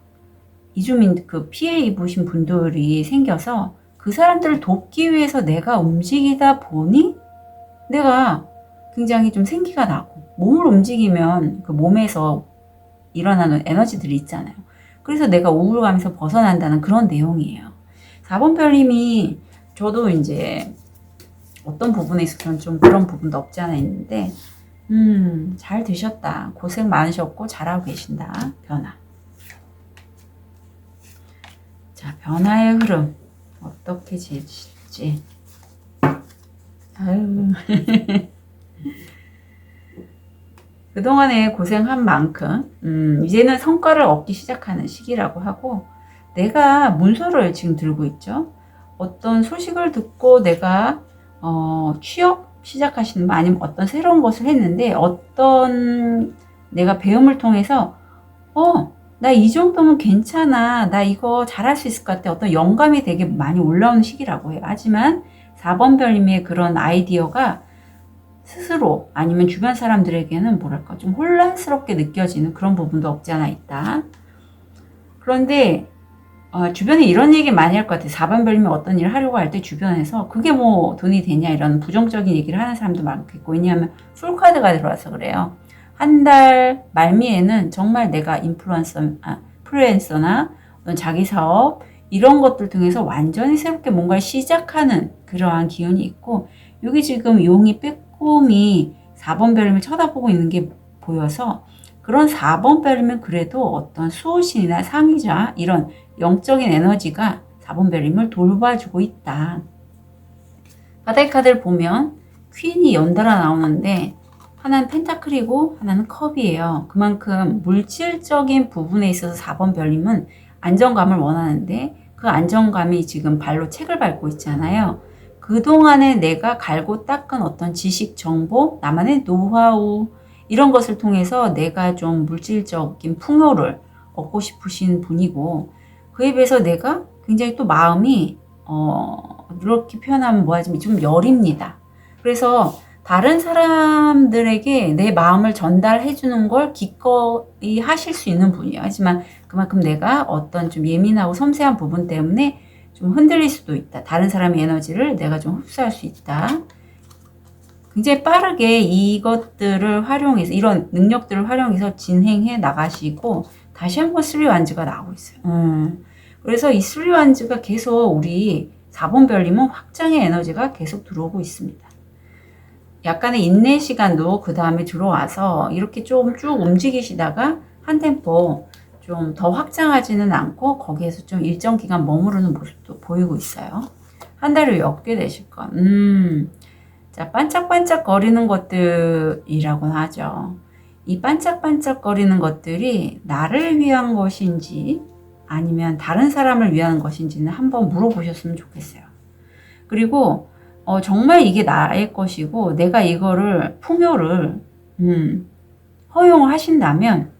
이주민 그 피해 입으신 분들이 생겨서 그 사람들을 돕기 위해서 내가 움직이다 보니 내가 굉장히 좀 생기가 나고 몸을 움직이면 그 몸에서 일어나는 에너지들이 있잖아요. 그래서 내가 우울감에서 벗어난다는 그런 내용이에요. 4번 별님이 저도 이제 어떤 부분에 있어서는 좀 그런 부분도 없지 않아 있는데 잘 되셨다. 고생 많으셨고 잘하고 계신다. 변화. 자, 변화의 흐름 어떻게 지실지. 아유. 그동안에 고생한 만큼 이제는 성과를 얻기 시작하는 시기라고 하고, 내가 문서를 지금 들고 있죠. 어떤 소식을 듣고 내가 취업 시작하시는 분, 아니면 어떤 새로운 것을 했는데 어떤 내가 배움을 통해서 나 이 정도면 괜찮아, 나 이거 잘할 수 있을 것 같아, 어떤 영감이 되게 많이 올라오는 시기라고 해요. 하지만 4번 별님의 그런 아이디어가 스스로 아니면 주변 사람들에게는 뭐랄까 좀 혼란스럽게 느껴지는 그런 부분도 없지 않아 있다. 그런데 주변에 이런 얘기 많이 할 것 같아요. 4번 별님이 어떤 일을 하려고 할 때 주변에서 그게 뭐 돈이 되냐 이런 부정적인 얘기를 하는 사람도 많겠고, 왜냐하면 풀카드가 들어와서 그래요. 한 달 말미에는 정말 내가 인플루엔서나 어떤 자기 사업 이런 것들 통해서 완전히 새롭게 뭔가를 시작하는 그러한 기운이 있고, 여기 지금 용이 빼꼼히 4번 별님을 쳐다보고 있는 게 보여서, 그런 4번 별이면 그래도 어떤 수호신이나 상의자 이런 영적인 에너지가 4번 별님을 돌봐주고 있다. 바닥 카드를 보면 퀸이 연달아 나오는데 하나는 펜타클이고 하나는 컵이에요. 그만큼 물질적인 부분에 있어서 4번 별님은 안정감을 원하는데, 그 안정감이 지금 발로 책을 밟고 있잖아요. 그동안에 내가 갈고 닦은 어떤 지식, 정보, 나만의 노하우 이런 것을 통해서 내가 좀 물질적인 풍요를 얻고 싶으신 분이고, 그에 비해서 내가 굉장히 또 마음이 이렇게 표현하면 뭐하지, 좀 여립니다. 그래서 다른 사람들에게 내 마음을 전달해 주는 걸 기꺼이 하실 수 있는 분이에요. 하지만 그만큼 내가 어떤 좀 예민하고 섬세한 부분 때문에 좀 흔들릴 수도 있다. 다른 사람의 에너지를 내가 좀 흡수할 수 있다. 굉장히 빠르게 이것들을 활용해서, 이런 능력들을 활용해서 진행해 나가시고, 다시 한번 스리완즈가 나오고 있어요. 그래서 이 스리완즈가 계속 우리 4번 별님은 확장의 에너지가 계속 들어오고 있습니다. 약간의 인내 시간도 그 다음에 들어와서 이렇게 좀 쭉 움직이시다가 한 템포 좀 더 확장하지는 않고 거기에서 좀 일정 기간 머무르는 모습도 보이고 있어요. 한 달을 엮게 되실 것. 자, 반짝반짝거리는 것들이라고 하죠. 이 반짝반짝거리는 것들이 나를 위한 것인지 아니면 다른 사람을 위한 것인지는 한번 물어보셨으면 좋겠어요. 그리고 정말 이게 나의 것이고 내가 이거를 풍요를 허용하신다면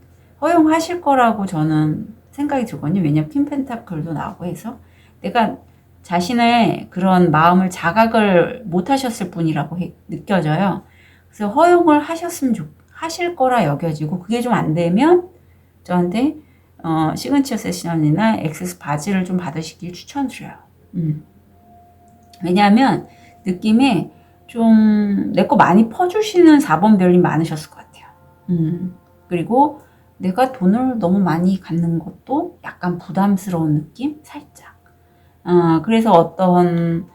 허용하실 거라고 저는 생각이 들거든요. 왜냐면 퀸 펜타클도 나오고 해서 내가 자신의 그런 마음을 자각을 못 하셨을 뿐이라고 느껴져요. 그래서 허용을 하실 거라 여겨지고, 그게 좀 안 되면 저한테 시그니처 세션이나 엑세스 바지를 좀 받으시길 추천드려요. 왜냐하면 느낌에 좀 내 거 많이 퍼주시는 4번 별님 많으셨을 것 같아요. 그리고 내가 돈을 너무 많이 갖는 것도 약간 부담스러운 느낌? 살짝. 그래서 어떤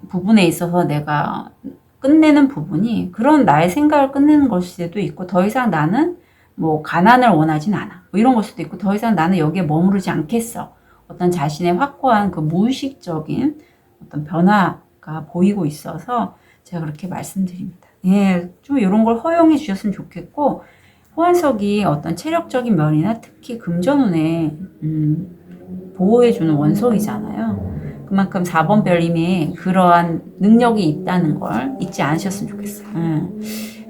부분에 있어서 내가 끝내는 부분이 그런 나의 생각을 끝내는 걸 수도 있고, 더 이상 나는 뭐 가난을 원하진 않아, 뭐 이런 걸 수도 있고, 더 이상 나는 여기에 머무르지 않겠어, 어떤 자신의 확고한 그 무의식적인 어떤 변화가 보이고 있어서 제가 그렇게 말씀드립니다. 예, 좀 이런 걸 허용해 주셨으면 좋겠고, 호환석이 어떤 체력적인 면이나 특히 금전운에 보호해주는 원석이잖아요. 그만큼 4번 별님의 그러한 능력이 있다는 걸 잊지 않으셨으면 좋겠어요.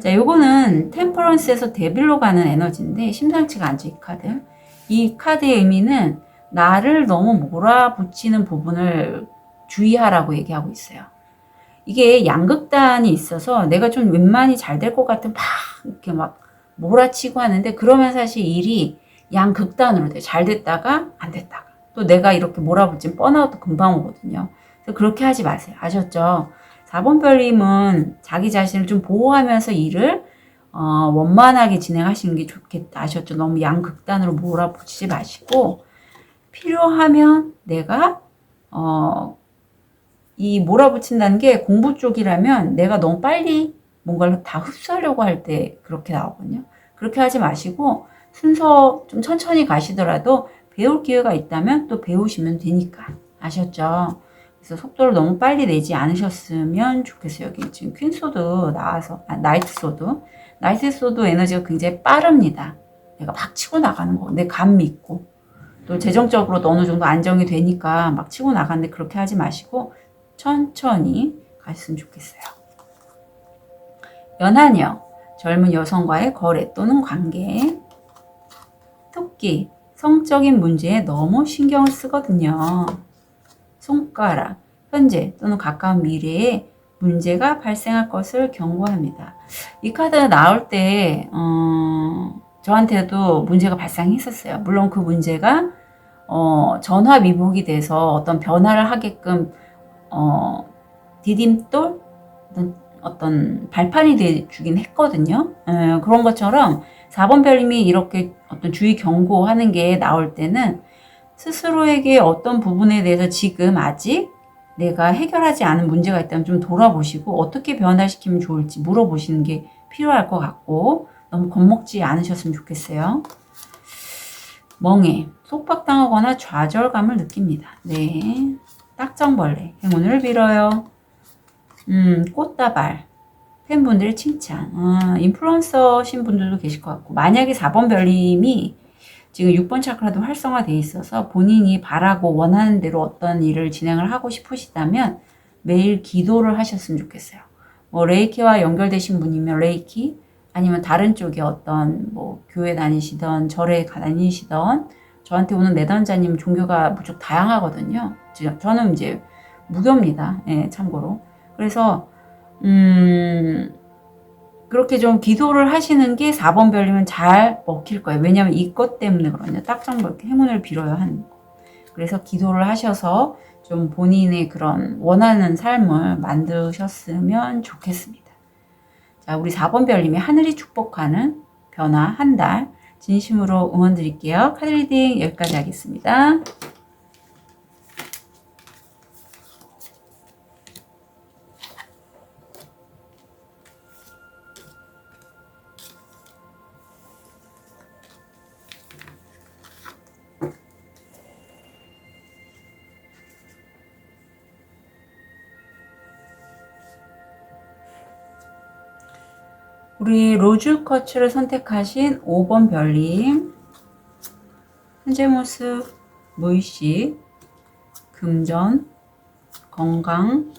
자, 요거는 템퍼런스에서 데빌로 가는 에너지인데 심상치가 않죠, 이 카드. 이 카드의 의미는 나를 너무 몰아붙이는 부분을 주의하라고 얘기하고 있어요. 이게 양극단이 있어서 내가 좀 웬만히 잘 될 것 같은 막 이렇게 막 몰아치고 하는데 그러면 사실 일이 양극단으로 돼. 잘 됐다가 안 됐다가. 또 내가 이렇게 몰아붙이면 번아웃도 금방 오거든요. 그래서 그렇게 하지 마세요. 아셨죠? 4번 별님은 자기 자신을 좀 보호하면서 일을 원만하게 진행하시는 게 좋겠다. 아셨죠? 너무 양극단으로 몰아붙이지 마시고 필요하면 내가 이 몰아붙인다는 게 공부 쪽이라면 내가 너무 빨리 뭔가를 다 흡수하려고 할 때 그렇게 나오거든요. 그렇게 하지 마시고 순서 좀 천천히 가시더라도 배울 기회가 있다면 또 배우시면 되니까. 아셨죠? 그래서 속도를 너무 빨리 내지 않으셨으면 좋겠어요. 여기 지금 퀸소드 나와서, 나이트 소드. 나이트 소드 에너지가 굉장히 빠릅니다. 내가 막 치고 나가는 거. 내 감 믿고. 또 재정적으로도 어느 정도 안정이 되니까 막 치고 나가는데 그렇게 하지 마시고 천천히 가셨으면 좋겠어요. 연하녀, 젊은 여성과의 거래 또는 관계. 토끼, 성적인 문제에 너무 신경을 쓰거든요. 손가락, 현재 또는 가까운 미래에 문제가 발생할 것을 경고합니다. 이 카드가 나올 때 저한테도 문제가 발생했었어요. 물론 그 문제가 전화위복이 돼서 어떤 변화를 하게끔 디딤돌 어떤 발판이 돼주긴 했거든요. 그런 것처럼 4번 별님이 이렇게 어떤 주의 경고하는 게 나올 때는 스스로에게 어떤 부분에 대해서 지금 아직 내가 해결하지 않은 문제가 있다면 좀 돌아보시고 어떻게 변화시키면 좋을지 물어보시는 게 필요할 것 같고 너무 겁먹지 않으셨으면 좋겠어요. 멍해, 속박당하거나 좌절감을 느낍니다. 네, 딱정벌레, 행운을 빌어요. 꽃다발, 팬분들의 칭찬, 인플루언서신 분들도 계실 것 같고 만약에 4번 별님이 지금 6번 차크라도 활성화되어 있어서 본인이 바라고 원하는 대로 어떤 일을 진행을 하고 싶으시다면 매일 기도를 하셨으면 좋겠어요. 뭐 레이키와 연결되신 분이면 레이키, 아니면 다른 쪽에 어떤 뭐 교회 다니시던 절에 다니시던 저한테 오는 내던자님 종교가 무척 다양하거든요. 저는 이제 무교입니다. 예, 참고로. 그래서 그렇게 좀 기도를 하시는 게 4번 별이면 잘 먹힐 거예요. 왜냐하면 이것 때문에 그러냐. 딱정벌 행운을 빌어요 하는 거. 그래서 기도를 하셔서 좀 본인의 그런 원하는 삶을 만드셨으면 좋겠습니다. 자, 우리 4번 별님이 하늘이 축복하는 변화 한 달 진심으로 응원 드릴게요. 카드 리딩 여기까지 하겠습니다. 우리 로즈 커츠를 선택하신 5번 별님, 현재 모습, 무의식, 금전, 건강,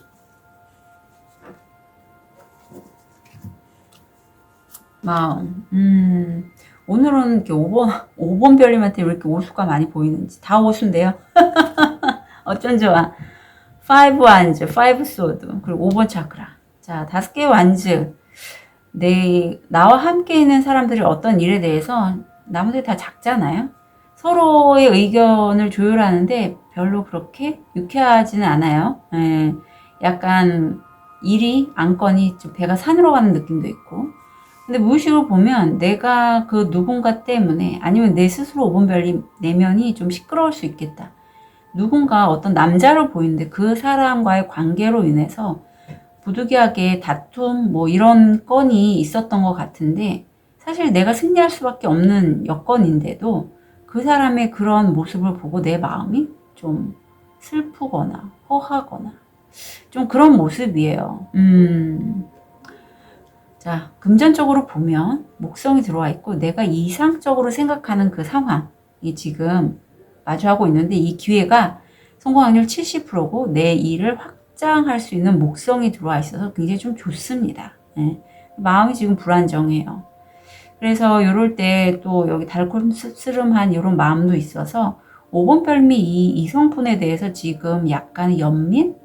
마음. 오늘은 이렇게 5번 별님한테 왜 이렇게 오수가 많이 보이는지. 다 오수인데요. 어쩐 좋아. 5 완즈, 5 소드, 그리고 5번 차크라. 자, 5개의 완즈. 나와 함께 있는 사람들이 어떤 일에 대해서 나머지 다 작잖아요. 서로의 의견을 조율하는데 별로 그렇게 유쾌하지는 않아요. 예, 약간 일이 안건이 좀 배가 산으로 가는 느낌도 있고. 근데 무의식으로 보면 내가 그 누군가 때문에 아니면 내 스스로 5번 별이 내면이 좀 시끄러울 수 있겠다. 누군가 어떤 남자로 보이는데 그 사람과의 관계로 인해서 부득이하게 다툼 뭐 이런 건이 있었던 것 같은데 사실 내가 승리할 수밖에 없는 여건인데도 그 사람의 그런 모습을 보고 내 마음이 좀 슬프거나 허하거나 좀 그런 모습이에요. 자, 금전적으로 보면 목성이 들어와 있고 내가 이상적으로 생각하는 그 상황이 지금 마주하고 있는데 이 기회가 성공 확률 70%고 내 일을 확장할 수 있는 목성이 들어와 있어서 굉장히 좀 좋습니다. 네. 마음이 지금 불안정해요. 그래서 이럴 때 또 여기 달콤 씁쓸한 이런 마음도 있어서 5번 별미 이 이성분에 대해서 지금 약간 연민?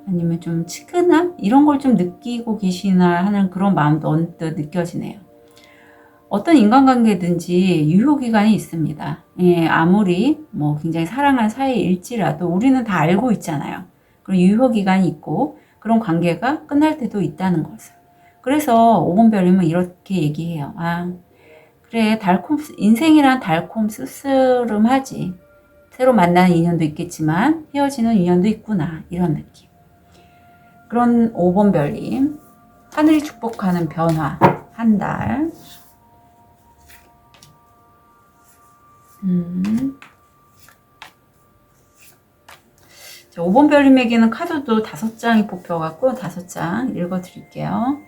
아니면 좀 측은함? 이런 걸 좀 느끼고 계시나 하는 그런 마음도 언뜻 느껴지네요. 어떤 인간관계든지 유효기간이 있습니다. 예, 아무리 뭐 굉장히 사랑하는 사이일지라도 우리는 다 알고 있잖아요. 그런 유효기간이 있고 그런 관계가 끝날 때도 있다는 것을. 그래서 5번 별님은 이렇게 얘기해요. 아, 그래, 인생이란 달콤 씁쓸름하지. 새로 만나는 인연도 있겠지만 헤어지는 인연도 있구나. 이런 느낌. 그런 5번 별님. 하늘이 축복하는 변화. 한 달. 자, 5번 별님에게는 카드도 5장이 뽑혀갖고 5장 읽어드릴게요.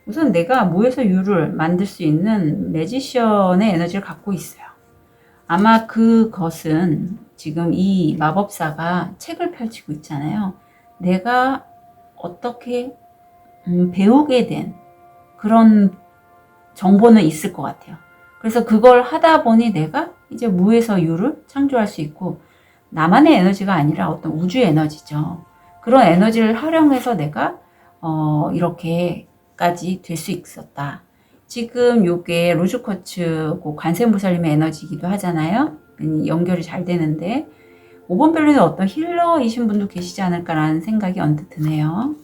우선 내가 무에서 유를 만들 수 있는 매지션의 에너지를 갖고 있어요. 아마 그것은 지금 이 마법사가 책을 펼치고 있잖아요. 내가 어떻게 배우게 된 그런 정보는 있을 것 같아요. 그래서 그걸 하다 보니 내가 이제 무에서 유를 창조할 수 있고 나만의 에너지가 아니라 어떤 우주의 에너지죠. 그런 에너지를 활용해서 내가 이렇게까지 될 수 있었다. 지금 요게 로즈쿼츠 관세음보살님의 에너지이기도 하잖아요. 연결이 잘 되는데 5번 별로는 어떤 힐러이신 분도 계시지 않을까라는 생각이 언뜻 드네요.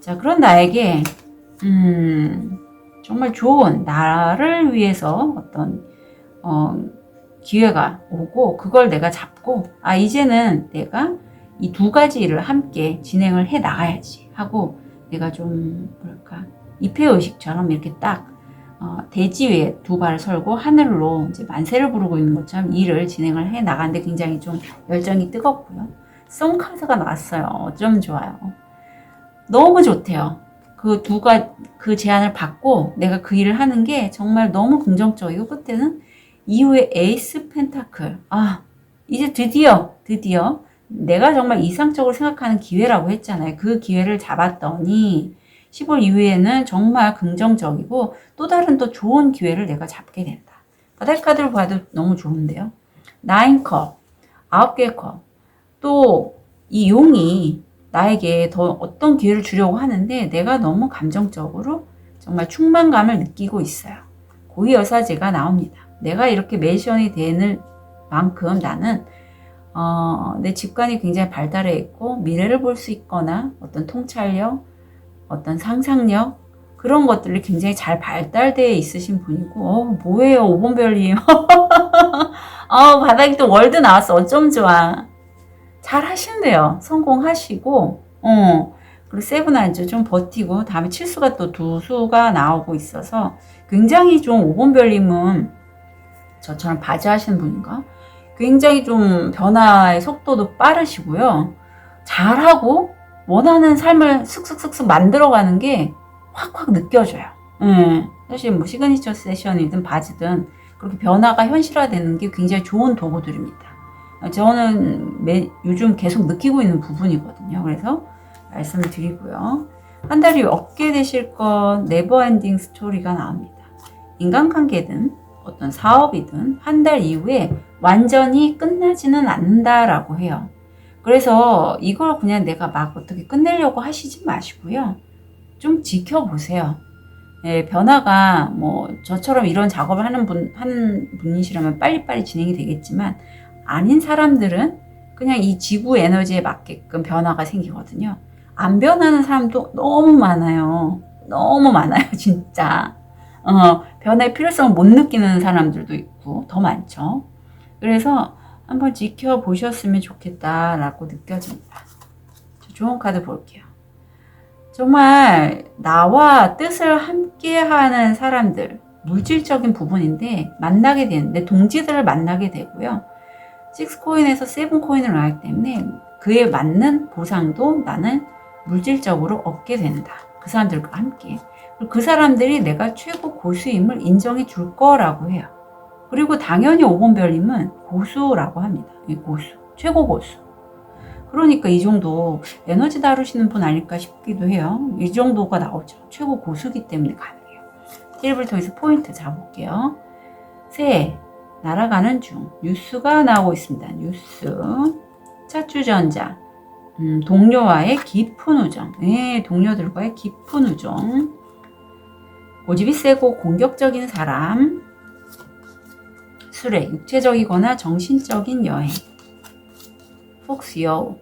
자, 그런 나에게 정말 좋은 나를 위해서 어떤 기회가 오고 그걸 내가 잡고 이제는 내가 이 두 가지 일을 함께 진행을 해 나가야지 하고 내가 좀 뭐랄까 입회의식처럼 이렇게 딱 대지 위에 두 발을 설고 하늘로 이제 만세를 부르고 있는 것처럼 일을 진행을 해 나가는데 굉장히 좀 열정이 뜨겁고요. 썬카드가 나왔어요. 어쩜 좋아요. 너무 좋대요. 그 제안을 받고 내가 그 일을 하는 게 정말 너무 긍정적이고 그때는 이후에 에이스 펜타클. 이제 드디어 내가 정말 이상적으로 생각하는 기회라고 했잖아요. 그 기회를 잡았더니 10월 이후에는 정말 긍정적이고 또 다른 또 좋은 기회를 내가 잡게 된다. 바닥카드를 봐도 너무 좋은데요. 9컵, 9개의 컵. 또 이 용이 나에게 더 어떤 기회를 주려고 하는데 내가 너무 감정적으로 정말 충만감을 느끼고 있어요. 고위여사제가 나옵니다. 내가 이렇게 매션이 되는 만큼 나는 내 직관이 굉장히 발달해 있고 미래를 볼 수 있거나 어떤 통찰력, 어떤 상상력 그런 것들이 굉장히 잘 발달되어 있으신 분이고 뭐예요 5번 별님. 바닥에 또 월드 나왔어. 어쩜 좋아. 잘 하신대요. 성공하시고 그리고 세븐 안주 좀 버티고 다음에 칠수가 또 두 수가 나오고 있어서 굉장히 좀 5번 별님은 저처럼 바지하시는 분인가? 굉장히 좀 변화의 속도도 빠르시고요. 잘하고 원하는 삶을 슥슥슥슥 만들어가는 게 확확 느껴져요. 사실 뭐 시그니처 세션이든 바지든 그렇게 변화가 현실화되는 게 굉장히 좋은 도구들입니다. 저는 요즘 계속 느끼고 있는 부분이거든요. 그래서 말씀을 드리고요. 한 달이 얻게 되실 건 네버엔딩 스토리가 나옵니다. 인간관계든 어떤 사업이든 한 달 이후에 완전히 끝나지는 않는다라고 해요. 그래서 이걸 그냥 내가 막 어떻게 끝내려고 하시지 마시고요. 좀 지켜보세요. 변화가 뭐 저처럼 이런 작업을 하는 분이시라면 빨리빨리 진행이 되겠지만 아닌 사람들은 그냥 이 지구 에너지에 맞게끔 변화가 생기거든요. 안 변하는 사람도 너무 많아요. 너무 많아요, 진짜. 변화의 필요성을 못 느끼는 사람들도 있고 더 많죠. 그래서 한번 지켜보셨으면 좋겠다라고 느껴집니다. 좋은 카드 볼게요. 정말 나와 뜻을 함께하는 사람들, 물질적인 부분인데 만나게 되는데 동지들을 만나게 되고요. 6코인에서 7코인을 나왔기 때문에 그에 맞는 보상도 나는 물질적으로 얻게 된다. 그 사람들과 함께. 그 사람들이 내가 최고 고수임을 인정해 줄 거라고 해요. 그리고 당연히 5번 별님은 고수라고 합니다. 고수. 최고 고수. 그러니까 이 정도 에너지 다루시는 분 아닐까 싶기도 해요. 이 정도가 나오죠. 최고 고수기 때문에 가능해요. 테이블 통해서 포인트 잡을게요. 새, 날아가는 중. 뉴스가 나오고 있습니다. 뉴스. 차추전자. 동료와의 깊은 우정. 네, 동료들과의 깊은 우정. 고집이 세고 공격적인 사람. 수레. 육체적이거나 정신적인 여행. 폭스 여우.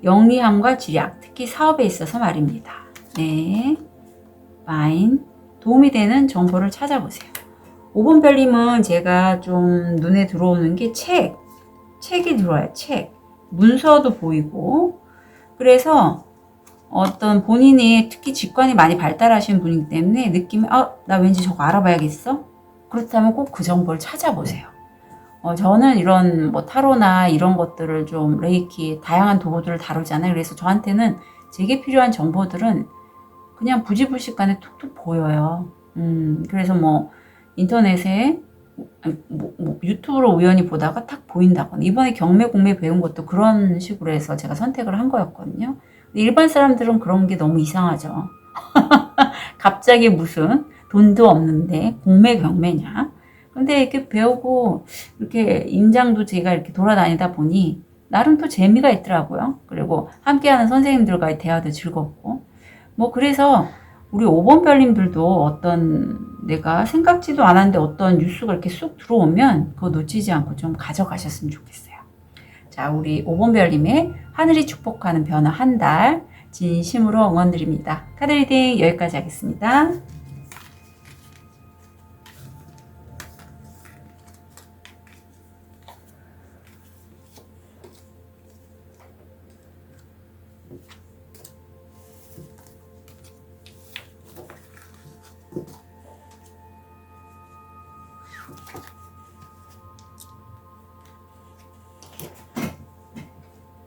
영리함과 지략. 특히 사업에 있어서 말입니다. 네. 파인. 도움이 되는 정보를 찾아보세요. 5번 별님은 제가 좀 눈에 들어오는 게 책이 들어와요. 책. 문서도 보이고. 그래서 어떤 본인이 특히 직관이 많이 발달하신 분이기 때문에 느낌이 나 왠지 저거 알아봐야겠어? 그렇다면 꼭 그 정보를 찾아보세요. 저는 이런 뭐 타로나 이런 것들을 좀 레이키 다양한 도구들을 다루잖아요. 그래서 저한테는 제게 필요한 정보들은 그냥 부지불식간에 툭툭 보여요. 그래서 뭐 인터넷에 뭐 유튜브로 우연히 보다가 탁 보인다거나 이번에 경매 공매 배운 것도 그런 식으로 해서 제가 선택을 한 거였거든요. 근데 일반 사람들은 그런 게 너무 이상하죠. 갑자기 무슨 돈도 없는데 공매 경매냐. 근데 이렇게 배우고 이렇게 임장도 제가 이렇게 돌아다니다 보니 나름 또 재미가 있더라고요. 그리고 함께하는 선생님들과의 대화도 즐겁고 뭐 그래서 우리 5번 별님들도 어떤 내가 생각지도 않았는데 어떤 뉴스가 이렇게 쑥 들어오면 그거 놓치지 않고 좀 가져가셨으면 좋겠어요. 자, 우리 5번 별님의 하늘이 축복하는 변화 한 달 진심으로 응원드립니다. 카드 리딩 여기까지 하겠습니다.